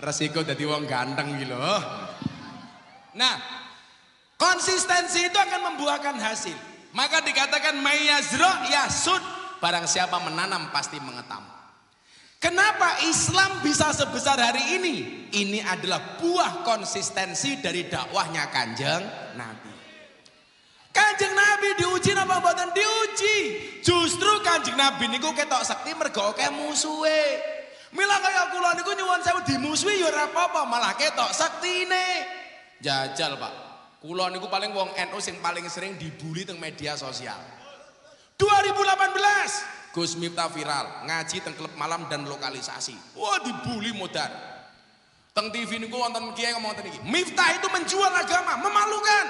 Resiko jadi wong ganteng gitu loh. Nah, konsistensi itu akan membuahkan hasil. Maka dikatakan mayazro yasud, barang siapa menanam pasti mengetam. Kenapa Islam bisa sebesar hari ini? Ini adalah buah konsistensi dari dakwahnya Kanjeng Nabi. Kanjeng Nabi diuji apa mboten diuji? Justru Kanjeng Nabi niku ketok sekti mergo akeh musuhe. Mila kaya kula niku nyuwun sewu dimusuhi ya ora apa-apa, malah ketok sektine. Jajal, Pak. Kula niku paling wong NU sing paling sering dibully teng media sosial. 2018 Gus Miftah viral ngaji teng klub malam dan lokalisasi. Wah, dibully modar. Teng TV niku wonten kiai ngomong ngeten iki. Miftah itu menjual agama, memalukan.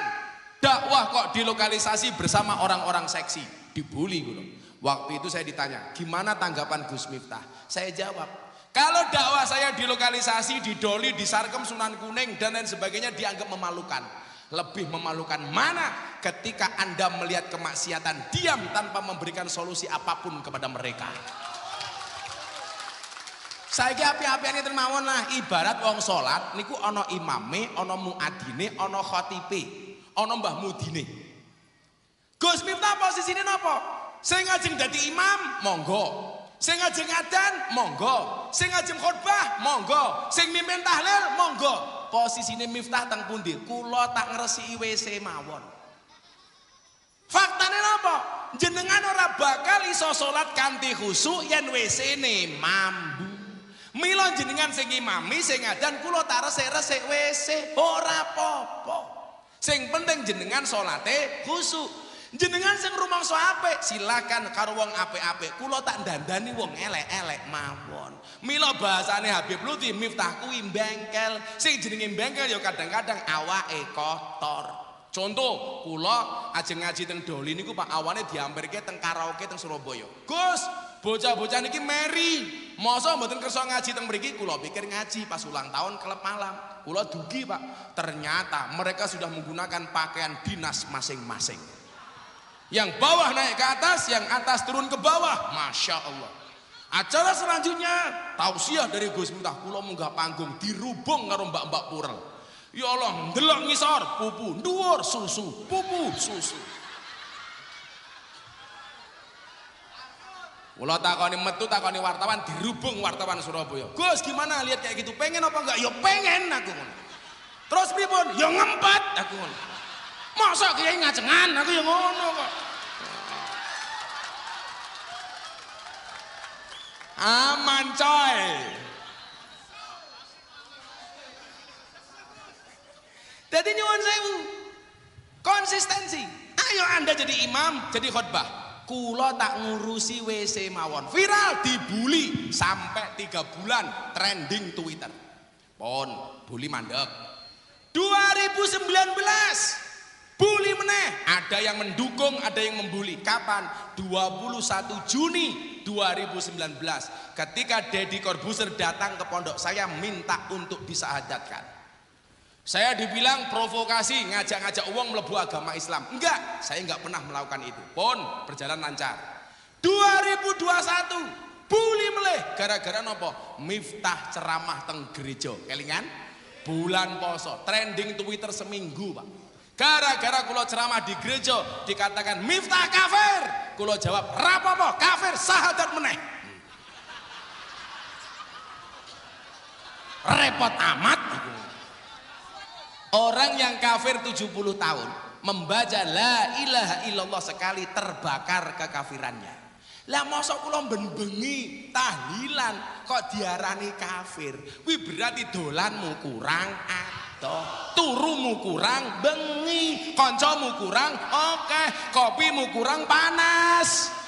Dakwah kok di lokalisasi bersama orang-orang seksi, dibully gitu. Waktu itu saya ditanya, gimana tanggapan Gus Miftah? Saya jawab, kalau dakwah saya di lokalisasi, di Doli, di Sarkem, Sunan Kuning dan lain sebagainya dianggap memalukan. Lebih memalukan mana ketika Anda melihat kemaksiatan diam tanpa memberikan solusi apapun kepada mereka. Saya api-apian itu mawon lah, ibarat wong salat niku ana imame, ana muadzine, ana khatibe, ana mbah mudine. Gus Miftah posisine napa? Sing ngajeng dadi imam, monggo. Sing ngajeng adzan, monggo. Sing ngajeng khotbah, monggo. Sing mimpin tahlil, monggo. posisine Miftah teng pundi? Kula tak ngresiki WC mawon. Faktane napa? Jenengan ora bakal iso salat kanthi khusyuk yen WC-ne mambu. Mila jenengan sing imami sing ngadan kula tak resik-resik WC ora apa-apa. Sing penting jenengan salate khusyuk. Jenengan sing rumangsa apik silakan karo wong apik-apik. Kula tak dandani wong elek-elek mawon. Mila bahasane Habib Lutfi Miftah kuwi bengkel. Sing jenenge bengkel ya kadang-kadang awake kotor. Contoh, kula ajeng ngaji teng Doli niku Pak awane diampirke teng karaoke teng Surabaya. Gus, bocah-bocah niki meri. Masa mboten kersa ngaji teng mriki? Kula pikir ngaji pas ulang tahun klub malam. Kula dugi, Pak. Ternyata mereka sudah menggunakan pakaian dinas masing-masing. Yang bawah naik ke atas, yang atas turun ke bawah. Masya Allah. Acara selanjutnya tausiah dari Gus Miftah. Kula munggah panggung dirubung karo mbak-mbak purel. Ya Allah, ndelok ngisor pupu, dhuwur susu, pupu susu. Kula takoni metu takoni wartawan dirubung wartawan Surabaya. Gus gimana lihat kayak gitu? Pengen apa enggak? Ya pengen aku ngono. Terus pripun? Ya ngempet aku ngono. Masa kiai ngacengan aku ya ngono kok. Aman coy. Jadi nyuwun sewu. Konsistensi. Ayo Anda jadi imam, jadi khotbah. Kula tak ngurusi WC mawon. Viral dibully sampai 3 bulan trending Twitter. Pon, bully mandek. 2019 bully meneh, ada yang mendukung, ada yang membuli. Kapan? 21 Juni 2019 ketika Deddy Corbuzier datang ke pondok saya minta untuk disahadatkan. Saya dibilang provokasi, ngajak-ngajak uang melebu agama Islam. Enggak, saya enggak pernah melakukan itu. Pon, berjalan lancar. 2021 bully meleh gara-gara nopo? Miftah ceramah teng gereja. Kelingan? Bulan poso, trending Twitter seminggu, Pak. Gara-gara kula ceramah di gereja dikatakan Miftah kafir. Kula jawab, rapopo kafir sahadat meneh. Repot amat. Orang yang kafir 70 tahun membaca la ilaha illallah sekali terbakar kekafirannya. Lah mosok kula ben-bengi tahlilan kok diarani kafir. Kuwi berarti dolanmu kurang atoh, turumu kurang bengi, kancamu kurang oke, kopimu kurang panas.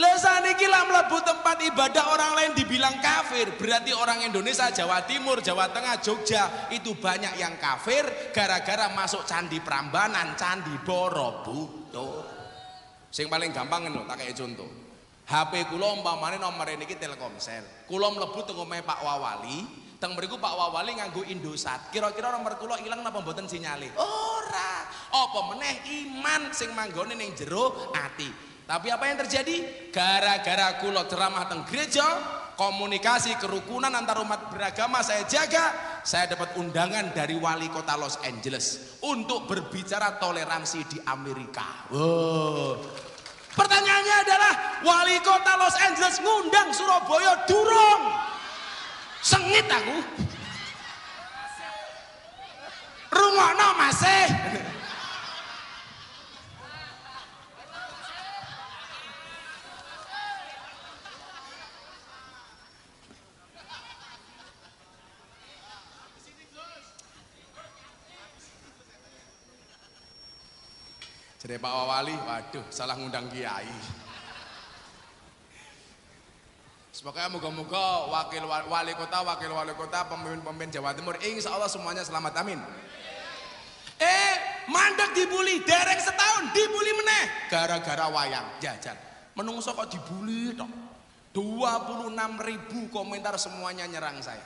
Lah saniki lah mlebu tempat ibadah orang lain dibilang kafir, berarti orang Indonesia, Jawa Timur, Jawa Tengah, Jogja itu banyak yang kafir gara-gara masuk candi Prambanan, candi Borobudur. Sing paling gampang lho tak kaya contoh. HP kula umpamane nomere niki Telkomsel. Kula mlebu teng omahe Pak Wawali, teng mriku Pak Wawali nganggo Indosat. Kira-kira nomor kula ilang napa mboten sinyale? Ora. Apa meneh iman sing manggone ning jero ati. Tapi apa yang terjadi? Gara-gara kula ceramah teng gereja, komunikasi kerukunan antar umat beragama saya jaga, saya dapat undangan dari wali kota Los Angeles untuk berbicara toleransi di Amerika. Wow. Pertanyaannya adalah wali kota Los Angeles ngundang Surabaya durung. Sengit aku. Rungokno masih. Jadi Pak Wawali, waduh salah ngundang kiai. Semoga moga-moga wakil wali kota, pemimpin Jawa Timur, insya Allah semuanya selamat, amin. Mandek dibully, dereng setahun dibully meneh, gara-gara wayang jajan. Menungso kok dibully toh. 26.000 komentar semuanya nyerang saya.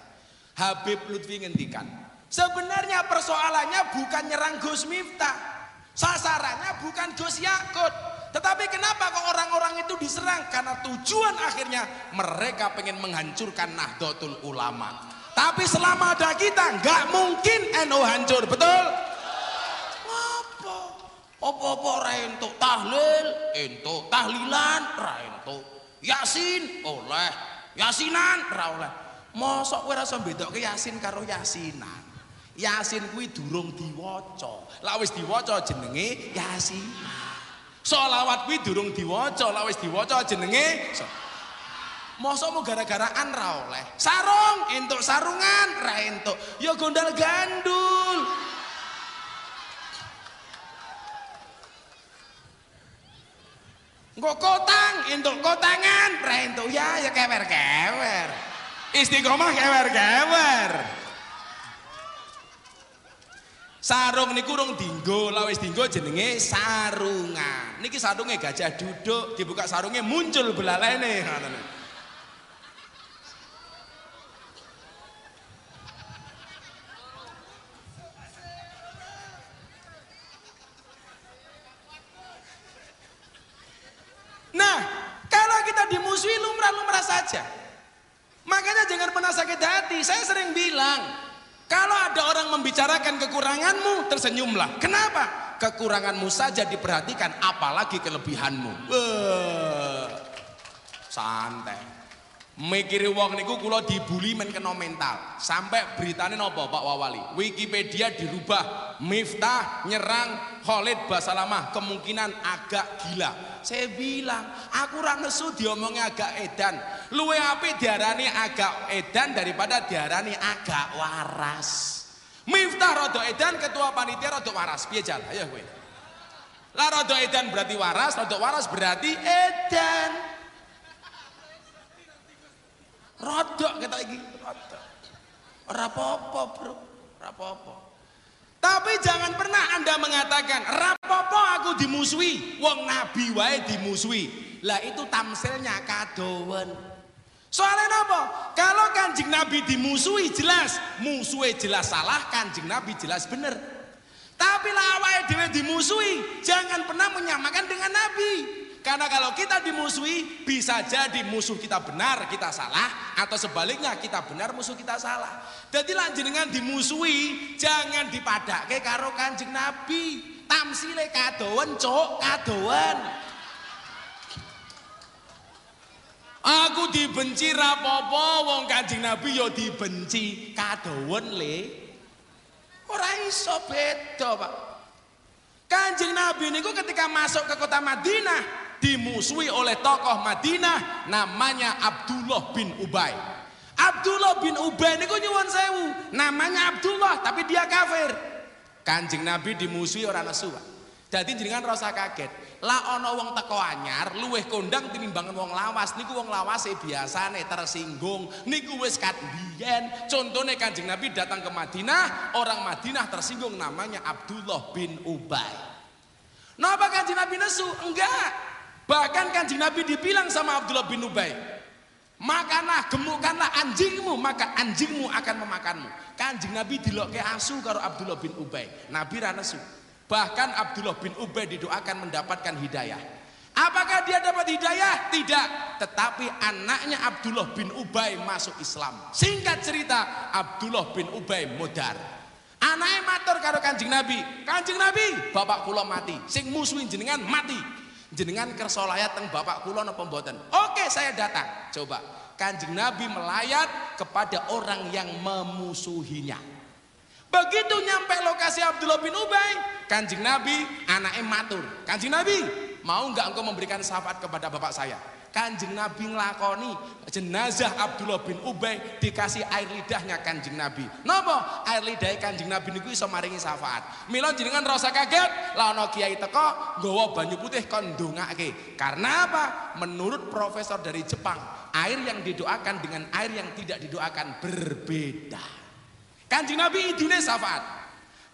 Habib Lutfi ngendikan, sebenarnya persoalannya bukan nyerang Gus Miftah. Sasarannya bukan Gus Yakut, tetapi kenapa kok orang-orang itu diserang? Karena tujuan akhirnya mereka pengen menghancurkan Nahdlatul Ulama. Tapi selama ada kita nggak mungkin NU hancur, betul? Apa ra entuk tahlil, entuk tahlilan, ra entuk Yasin oleh, Yasinan ora oleh. Mosok kowe ora iso mbedokke Yasin karo Yasinan. Yasin kuwi durung diwaca. Lah wis diwaca jenenge Yasinan. Sholawat kuwi durung diwaca, lah wis diwaca jenenge mosok mau gara-garaan ra oleh. Sarung entuk sarungan ra entuk. Ya gondal gandul. Engko kotang entuk kotangan ra entuk ya kewer-kewer. Istiqomah kewer-kewer. Sarung niku urung dinggo, lah wis dinggo jenenge sarungan. Niki sarunge gajah duduk, dibuka sarunge muncul belalene ngoten. Nah, kalau kita dimusuhi lumrah-lumrah saja. Makanya jangan pernah sakit hati. Saya sering bilang, kalau ada orang membicarakan kekuranganmu, tersenyumlah. Kenapa? Kekuranganmu saja diperhatikan, apalagi kelebihanmu. Santai. Mikiri wong niku kula dibuli men kena mental. Sampai beritane napa Pak Wawali? Wikipedia dirubah. Miftah nyerang Khalid Basalamah, kemungkinan agak gila. Saya bilang, aku ra nesu diomongi agak edan. Luwe apik diarani agak edan daripada diarani agak waras. Miftah rada edan, ketua panitia rada waras. Piye jan? Ayo kowe. Lah rada edan berarti waras, rada waras berarti edan. Rodok kita iki, rodok. Ora apa-apa, Bro. Ora apa-apa. Tapi jangan pernah Anda mengatakan, "Ora apa-apa aku dimusuhi." Wong nabi wae dimusuhi. Lah itu tamsilnya kadowen. Soalnya apa? Kalau Kanjeng Nabi dimusuhi jelas, musuhnya jelas salah, Kanjeng Nabi jelas bener. Tapi lah awake dhewe dimusuhi, jangan pernah menyamakan dengan Nabi. Karena kalau kita dimusuhi, bisa jadi musuh kita benar, kita salah, atau sebaliknya kita benar, musuh kita salah. Jadi lanjenengan dimusuhi, jangan dipadake karo Kanjeng Nabi. Tamsile kadowen, cok, kadowen. Aku dibenci rapopo, wong Kanjeng Nabi yo dibenci, kadowen le. Ora iso beda, Pak. Kanjeng Nabi niku ketika masuk ke kota Madinah dimusuhi oleh tokoh Madinah namanya Abdullah bin Ubay. Abdullah bin Ubay niku nyuwun sewu, namanya Abdullah tapi dia kafir. Kanjeng Nabi dimusuhi orang nesu. Jadi jenengan rasa kaget. Lah ana wong teko anyar luweh kondang tinimbang wong lawas. Niku wong lawase biasane tersinggung. Niku wis kat biyen. Contone Kanjeng Nabi datang ke Madinah, orang Madinah tersinggung namanya Abdullah bin Ubay. Napa Kanjeng Nabi nesu? Enggak. Bahkan Kanjeng Nabi dibilang sama Abdullah bin Ubay, makanlah, gemukkanlah anjingmu, maka anjingmu akan memakanmu. Kanjeng Nabi dilokke asu karo Abdullah bin Ubay. Nabi ra nesu. Bahkan Abdullah bin Ubay didoakan mendapatkan hidayah. Apakah dia dapat hidayah? Tidak. Tetapi anaknya Abdullah bin Ubay masuk Islam. Singkat cerita, Abdullah bin Ubay modar. Anaknya matur karo Kanjeng Nabi, Kanjeng Nabi, bapak kula mati, sing musuhin jenengan mati. Jenengan kersa layat teng bapak kula napa mboten? Oke, saya datang. Coba Kanjeng Nabi melayat kepada orang yang memusuhinya. Begitu nyampe lokasi Abdullah bin Ubay, Kanjeng Nabi anaknya matur, Kanjeng Nabi, mau nggak engkau memberikan syafaat kepada bapak saya? Kanjeng Nabi ngelakoni jenazah Abdullah bin Ubay dikasih air lidahnya Kanjeng Nabi. Napa? Air lidah Kanjeng Nabi niku iso maringi syafaat. Mila jenengan rasa kaget, lah ana kiai teko nggawa banyu putih kon ndongake. Karena apa? Menurut profesor dari Jepang, air yang didoakan dengan air yang tidak didoakan berbeda. Kanjeng Nabi idune syafaat.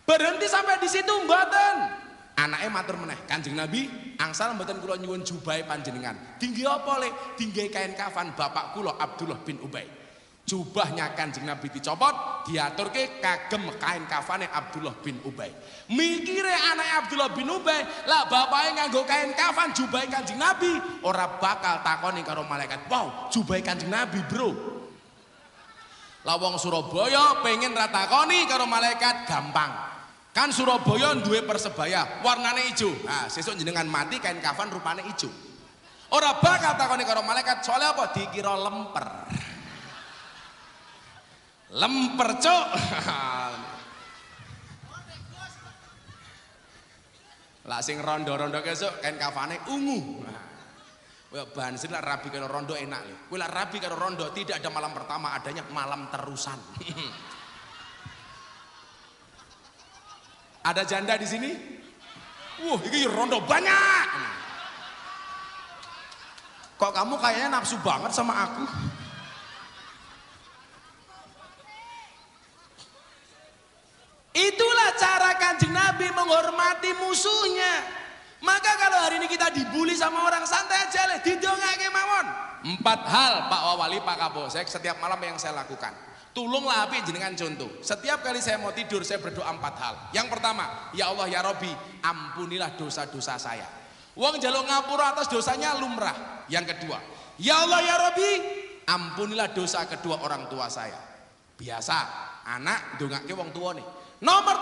Berhenti sampai di situ mboten. Anaknya matur meneh, Kanjeng Nabi angsal mboten kula nyuwun jubahe panjenengan. Tinggi apa le? Tinggi kain kafan bapak kula Abdullah bin Ubay. Jubahnya Kanjeng Nabi dicopot, diaturke kagem kain kafane Abdullah bin Ubay. Mikire anak Abdullah bin Ubay, lah bapake nganggo kain kafan jubahe Kanjeng Nabi, ora bakal takoni karo malaikat. Wow, jubahe Kanjeng Nabi, Bro. Lah wong Surabaya pengen ra takoni karo malaikat gampang. Kan Surabaya duwe persebaya warnane ijo. Nah, sesuk jenengan mati kain kafan rupane ijo. Ora bakal takoni karo malaikat, soalnya apa? Dikira lemper. Lemper, Cuk. Lah sing rondo-rondo kesuk kain kafane ungu. Wah, bansi lah rabi karo rondo enak lho. Kowe lah rabi karo rondo tidak ada malam pertama, adanya malam terusan. Ada janda di sini? Wah, ini rondo banyak. Kok kamu kayaknya nafsu banget sama aku? Itulah cara Kanjeng Nabi menghormati musuhnya. Maka kalau hari ini kita dibully sama orang, santai aja leh, didongake mawon. 4 hal Pak Wawali, Pak Kapolsek setiap malam yang saya lakukan. Tulunglah api jenengan contoh. Setiap kali saya mau tidur saya berdoa 4 hal. Yang pertama, ya Allah ya Robbi, ampunilah dosa-dosa saya. Wong njaluk ngapura atas dosanya lumrah. Yang kedua, ya Allah ya Robbi, ampunilah dosa kedua orang tua saya. Biasa, anak ndongake wong tua nih. Nomor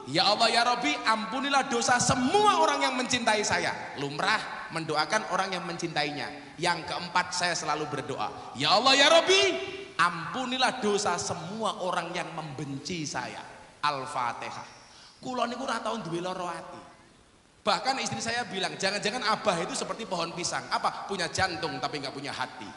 3, ya Allah ya Robbi, ampunilah dosa semua orang yang mencintai saya. Lumrah mendoakan orang yang mencintainya. Yang keempat, saya selalu berdoa, ya Allah ya Robbi, ampunilah dosa semua orang yang membenci saya. Al-Fatihah. Kula niku ora tau duwe lara ati. Bahkan istri saya bilang, jangan-jangan abah itu seperti pohon pisang. Apa? Punya jantung tapi nggak punya hati.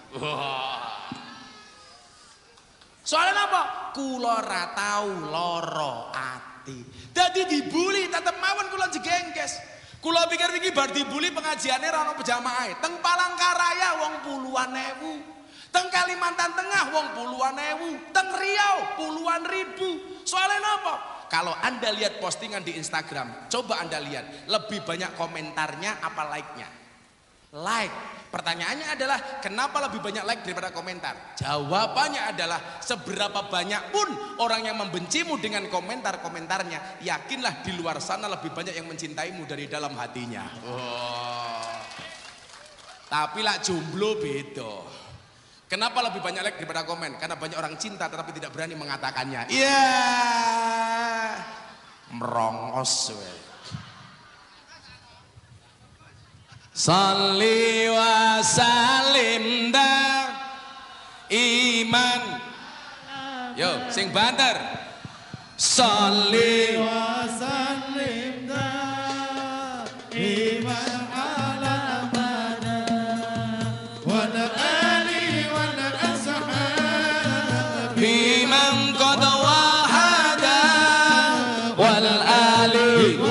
Soalnya apa? Kula ora tau lara ati. Dadi dibuli tetep mawon kula jegengges. Kula pikir iki bar dibuli pengajiane ra ono pejamaah. Teng Palangkaraya wong puluhan ewu. Teng Kalimantan Tengah wong puluhan ewu. Teng Riau puluhan ribu. Soalnya apa? Kalau Anda lihat postingan di Instagram, coba Anda lihat lebih banyak komentarnya apa like-nya? Like. Pertanyaannya adalah kenapa lebih banyak like daripada komentar? Jawabannya adalah seberapa banyak pun orang yang membencimu dengan komentar-komentarnya, yakinlah di luar sana lebih banyak yang mencintaimu dari dalam hatinya. Oh. Tapi lah jomblo beda. Kenapa lebih banyak like daripada komen? Karena banyak orang cinta tetapi tidak berani mengatakannya. Iya. Merongos we. Salli wa salim da iman. Yo sing banter. Salli wa salim da iman ala mana wa ali wa ashab biman qad wahada wal ali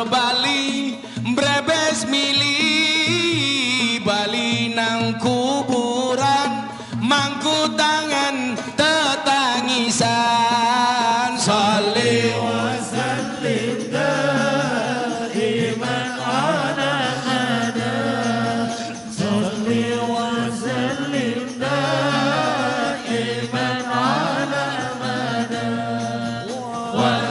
Bali mbrebes mili Bali nang kuburan mangku tangan tetangisan salih wa sallim daiman ala hada salih wa sallim daiman ala hada wal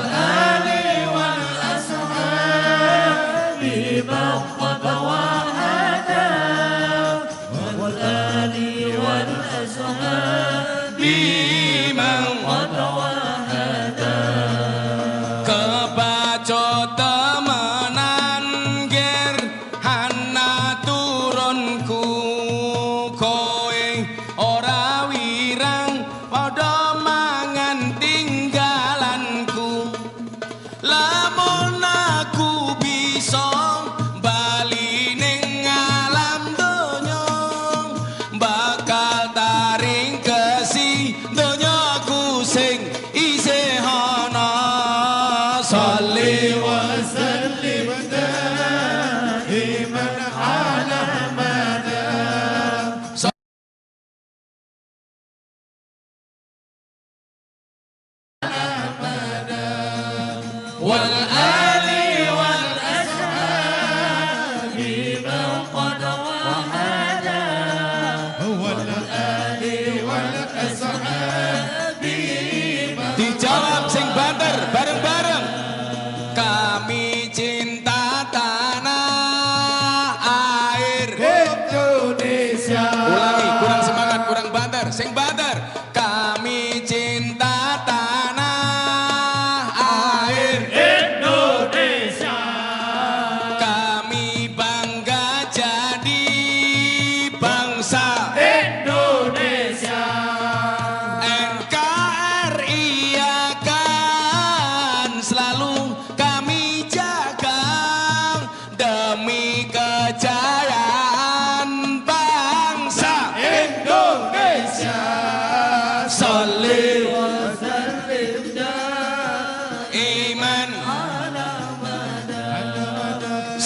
kebacut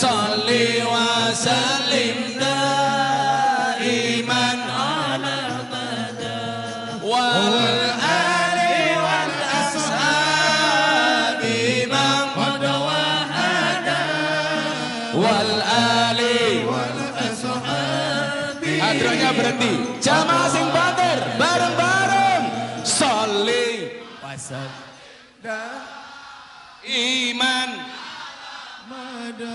Sholli wa sallim daiman ala wal ali wal ashabi man qad wahada wal ali wal ashabi. Hadronya berhenti. Jamaah sing bater bareng-bareng. Sholli wa sallim iman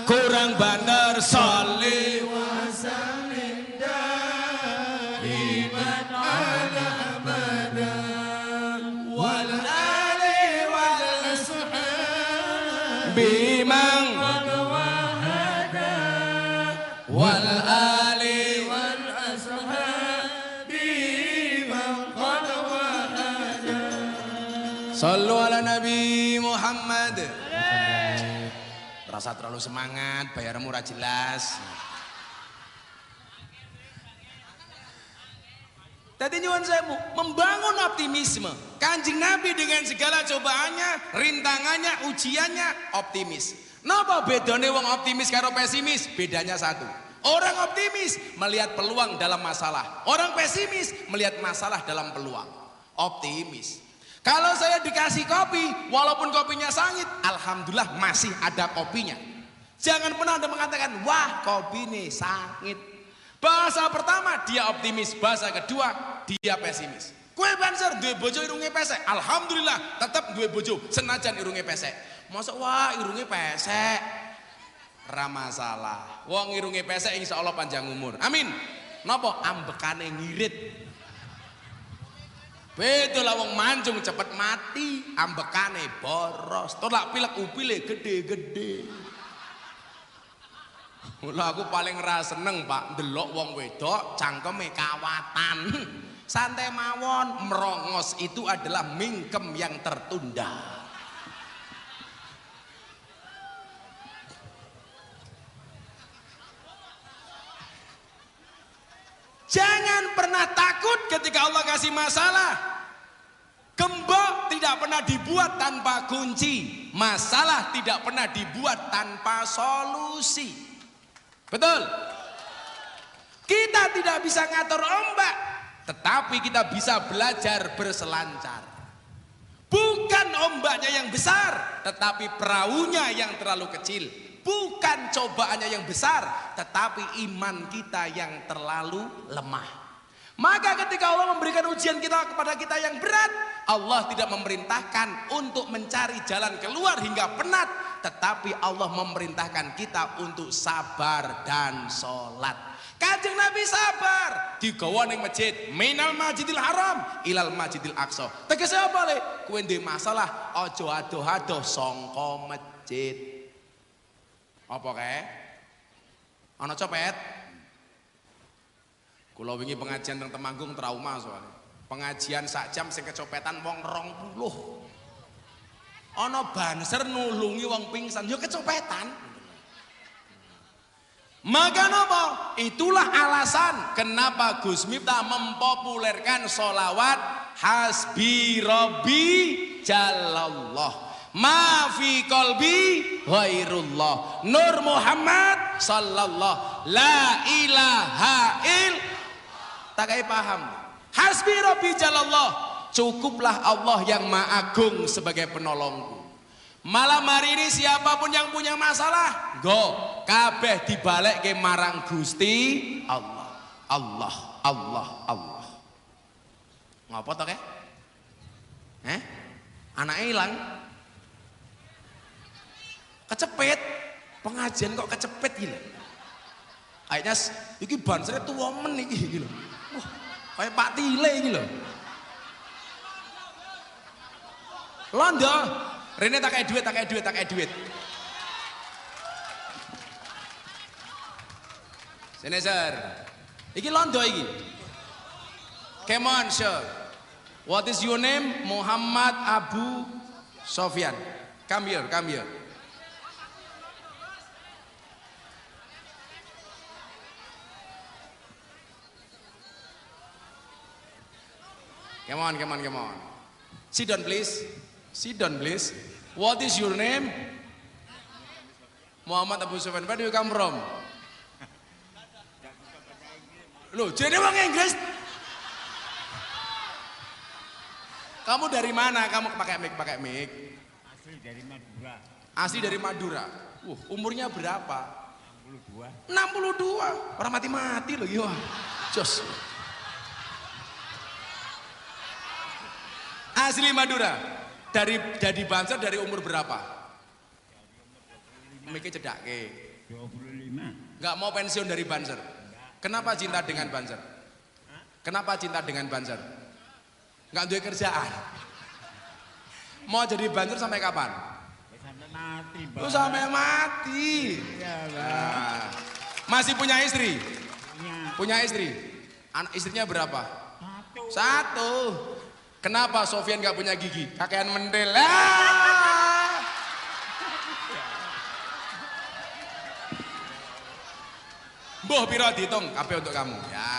kurang bener. Sholli wa sallim daiman ala abadan wal ali wal ashabi man qad wahada wal ali wal ashabi man qad wahada. Sallu ala Nabi Muhammad. Rasa terlalu semangat, bayarmu ora jelas. Tadi nyuwun sewu, membangun optimisme. Kanjeng Nabi dengan segala cobaannya, rintangannya, ujiannya, optimis. Napa bedane wong optimis karo pesimis? Bedanya satu. Orang optimis melihat peluang dalam masalah. Orang pesimis melihat masalah dalam peluang. Optimis. Kalau saya dikasih kopi, walaupun kopinya sangit, alhamdulillah masih ada kopinya. Jangan pernah Anda mengatakan, wah kopi ini sangit. Bahasa pertama dia optimis, bahasa kedua dia pesimis. Kue banser duwe bojo irunge pesek, alhamdulillah tetap duwe bojo senajan irunge pesek. Masa wah irunge pesek, ra masalah. Wong irunge pesek insyaallah panjang umur. Amin. Napa ambekane ngirit. Betul lah wong mancung cepet mati, ambekane boros. Tolak pilek upile gede-gede. Mula aku paling ra seneng Pak ndelok wong wedok cangkeme kawatan. Santai mawon, merongos itu adalah mingkem yang tertunda. Jangan pernah takut ketika Allah kasih masalah. Gembok tidak pernah dibuat tanpa kunci. Masalah tidak pernah dibuat tanpa solusi. Betul? Kita tidak bisa ngatur ombak, tetapi kita bisa belajar berselancar. Bukan ombaknya yang besar, tetapi perahunya yang terlalu kecil. Bukan cobaannya yang besar, tetapi iman kita yang terlalu lemah. Maka ketika Allah memberikan ujian kita kepada kita yang berat, Allah tidak memerintahkan untuk mencari jalan keluar hingga penat, tetapi Allah memerintahkan kita untuk sabar dan sholat. Kanjeng Nabi sabar, digawa ning masjid, minal masjidil haram ilal masjidil aqsa. Tegese apa le? Kowe ndek masalah aja adoh-adoh sangka masjid. Apa kae? Ana copet? Kula wingi pengajian teng Temanggung trauma soalnya. Pengajian sak jam sing kecopetan wong 20. Ana banser nulungi wong pingsan, ya kecopetan. Maka napa? Itulah alasan kenapa Gus Miftah mempopulerkan sholawat hasbi robbi jalallah. Ma fi qalbi ghairullah. Nur Muhammad sallallahu la ilaha illallah. Tak kaya paham. Hasbi Rabbi Jalallah. Cukuplah Allah yang Maha Agung sebagai penolongku. Malam hari ini siapapun yang punya masalah, go kabeh dibalik ke marang Gusti Allah. Allah, Allah, Allah. Ngapa to kek? Anaknya hilang. Kecepet. Pengajian kok kecepet gila. Kayaknya iki bansere tuwa men iki gila. Wah, kayak Pak Tile iki lho. Londo, Rene tak kayak duit, tak kayak duit, tak kayak duit. Sini sir. Iki londo iki. Come on sir. What is your name? Muhammad Abu Sofyan. Come here, come here. Come on, come on, come on. Sit down please. Sit down please. What is your name? Muhammad Abu Sufyan, where do you come from? Loh, jadi orang Inggris? Kamu dari mana? Kamu pakai mic. Asli dari Madura. Asli dari Madura. Umurnya berapa? 62. 62. Orang mati-mati loh, iya. Jos. Asli Madura. Dari Banser dari umur berapa? Mikir cedak ke. 25. Nggak mau pensiun dari Banser. Kenapa cinta dengan Banser? Kenapa cinta dengan Banser? Nggak ada kerjaan. Mau jadi Banser sampai kapan? Sampai mati, Bang. Lu sampai mati. Iya, Bang. Nah, masih punya istri? Punya Punya istri? Anak istrinya berapa? satu. Satu. Kenapa Sofyan nggak punya gigi? Kakean mendel. Ah! Mbah piro dihitung kabeh untuk kamu. Ya.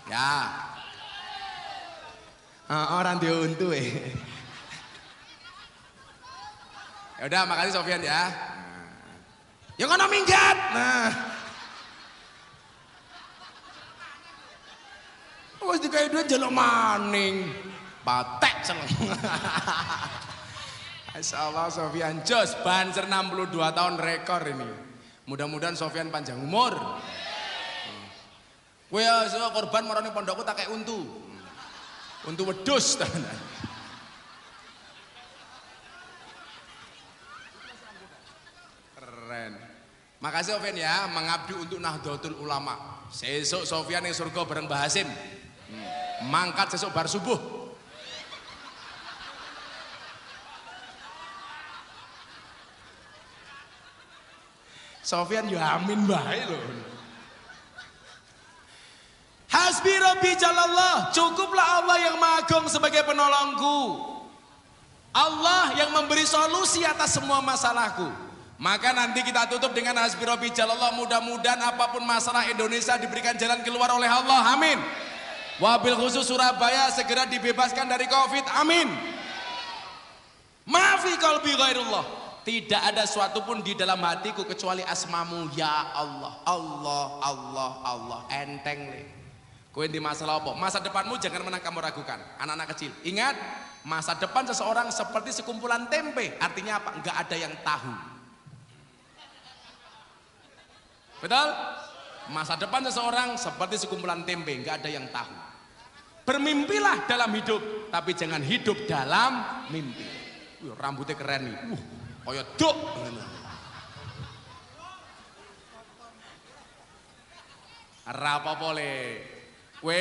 Ya. Orang diuntu Ya udah, makasih Sofyan ya. Ya kono minggat. Nah. Wes dikai duit njaluk maning. Patek seneng. Masyaallah Sofyan jos Banser 62 tahun rekor ini. Mudah-mudahan Sofyan panjang umur. Kowe ya korban marane pondokku tak kek untu. Untu wedhus tenan. Keren. Makasih Sofyan ya, mengabdi untuk Nahdlatul Ulama. Sesuk Sofyan yang surga bareng Mbah Hasim. Mangkat sesuk bar subuh. Sofyan ya amin bae lho. Hasbi Rabbi Jalallah, cukuplah Allah yang Maha Agung sebagai penolongku. Allah yang memberi solusi atas semua masalahku. Maka nanti kita tutup dengan Hasbi Rabbi Jalallah, mudah-mudahan apapun masalah Indonesia diberikan jalan keluar oleh Allah. Amin. Wabil khusus Surabaya segera dibebaskan dari Covid. Amin. Maafi qalbi ghairullah. Tidak ada suatu pun di dalam hatiku kecuali asmamu ya Allah. Allah, Allah, Allah. Enteng le. Kowe di masalah apa? Masa depanmu jangan pernah kamu ragukan. Anak-anak kecil, ingat, masa depan seseorang seperti sekumpulan tempe. Artinya apa? Enggak ada yang tahu. Betul? Masa depan seseorang seperti sekumpulan tempe, enggak ada yang tahu. Bermimpilah dalam hidup, tapi jangan hidup dalam mimpi. Rambutnya keren nih. Kaya duk. Ora apa-apa le. Kowe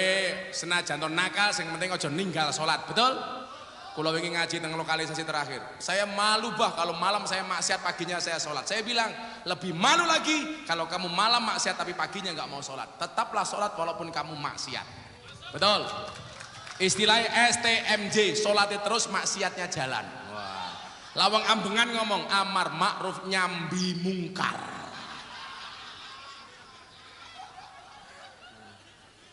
senajan to nakal sing penting aja ninggal salat, betul? Kula wingi ngaji teng lokalisasi terakhir. Saya malu bah kalau malam saya maksiat paginya saya salat. Saya bilang, lebih malu lagi kalau kamu malam maksiat tapi paginya nggak mau salat. Tetaplah salat walaupun kamu maksiat. Betul? Istilahnya STMJ, salatnya terus maksiatnya jalan. Wah. Lawang ambengan ngomong amar ma'ruf nyambi mungkar.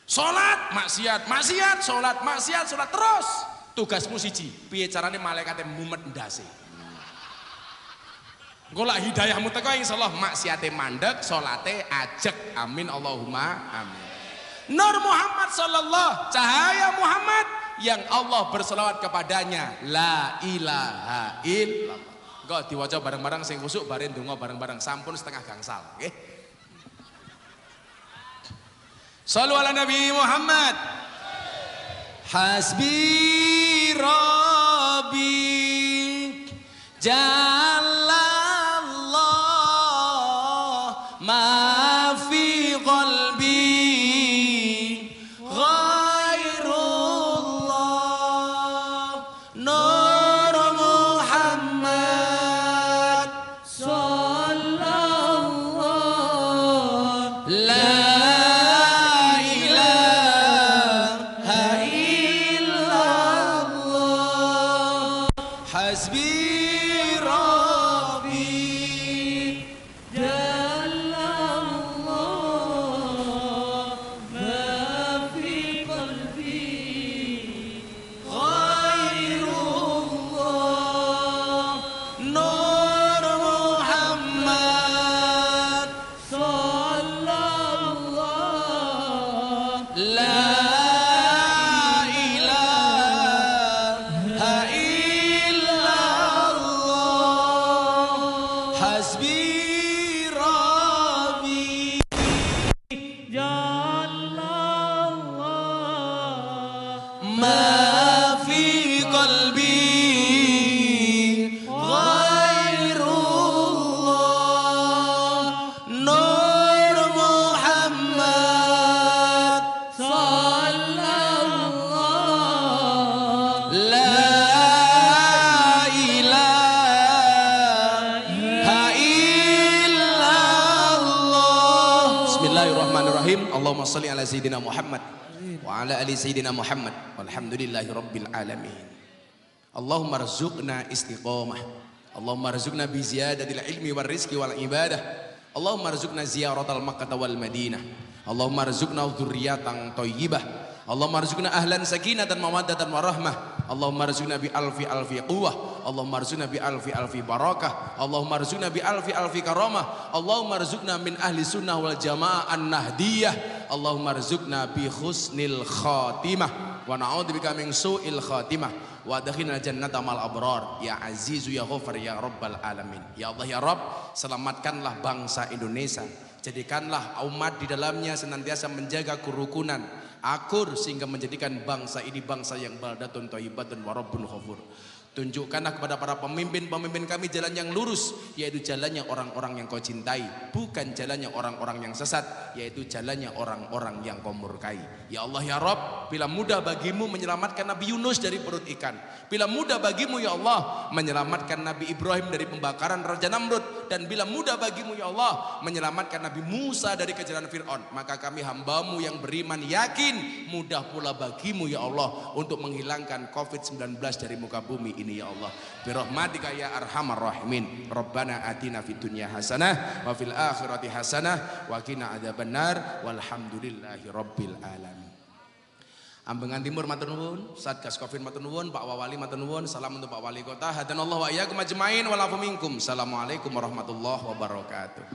Salat maksiat, maksiat, salat maksiat, salat terus. Tugasmu siji, piye carane malaikate mumet ndase. Engko lak hidayahmu teko insyaallah maksiate mandek, salate ajek. Amin Allahumma amin. Nur Muhammad sallallahu, cahaya Muhammad yang Allah berselawat kepadanya, la ilaha illallah. Engko diwaca bareng-bareng sing khusuk bare ndonga bareng-bareng sampun setengah gangsal, nggih. Shallu ala Nabi Muhammad. Hasbi Rabbi Jalallah ma fi qalbi ghairullah Nur Muhammad sallallahu la Hasbi Rabbi Jalallah ma fi qalbi ghairullah Allahumma shalli ala sayyidina Muhammad wa ala ali sayyidina Muhammad walhamdulillahi rabbil alamin. Allahumma rzuqna istiqamah, Allahumma rzuqna bi ziyadatil ilmi war rizqi wal ibadah, Allahumma rzuqna ziyaratal Makkah wal Madinah, Allahumma rzuqna dzurriyyatan thayyibah, Allahumma rzuqna ahlan sakinatan mawaddatan warahmah, Allahumma rzuqna bi alfi alfi quwwah, Allahumma rzuqna bi alfi alfi barakah, Allahumma rzuqna bi alfi alfi karamah, Allahumma rzuqna min ahli sunnah wal jamaah an-nahdiyah, Allahumma rzuqna bi husnil khatimah wa na'udzubika min su'il khatimah wa adkhilna jannata mal abrar ya azizu ya ghafar ya rabbal alamin. Ya Allah ya Rabb, selamatkanlah bangsa Indonesia, jadikanlah umat di dalamnya senantiasa menjaga kerukunan, akur, sehingga menjadikan bangsa ini bangsa yang baldatun thayyibatun wa rabbun ghafur. Tunjukkanlah kepada para pemimpin-pemimpin kami jalan yang lurus, yaitu jalannya orang-orang yang kau cintai, bukan jalannya orang-orang yang sesat, yaitu jalannya orang-orang yang kau murkai. Ya Allah ya Rabb, bila mudah bagimu menyelamatkan Nabi Yunus dari perut ikan, bila mudah bagimu ya Allah menyelamatkan Nabi Ibrahim dari pembakaran Raja Namrud, dan bila mudah bagimu ya Allah menyelamatkan Nabi Musa dari kejaran Fir'aun, maka kami hambamu yang beriman yakin mudah pula bagimu ya Allah untuk menghilangkan COVID-19 dari muka bumi ini ya Allah. Birahmatika ya arhamar rahimin. Rabbana atina fid dunya hasanah wa fil akhirati hasanah wa qina adzabannar walhamdulillahi rabbil alamin. Ambengan Timur matur nuwun, Satgas Covid matur nuwun, Pak Wawali matur nuwun, salam untuk Pak Wali Kota. Hadanallahu wa iyyakum ajmain wa lafu minkum. Assalamualaikum warahmatullahi wabarakatuh.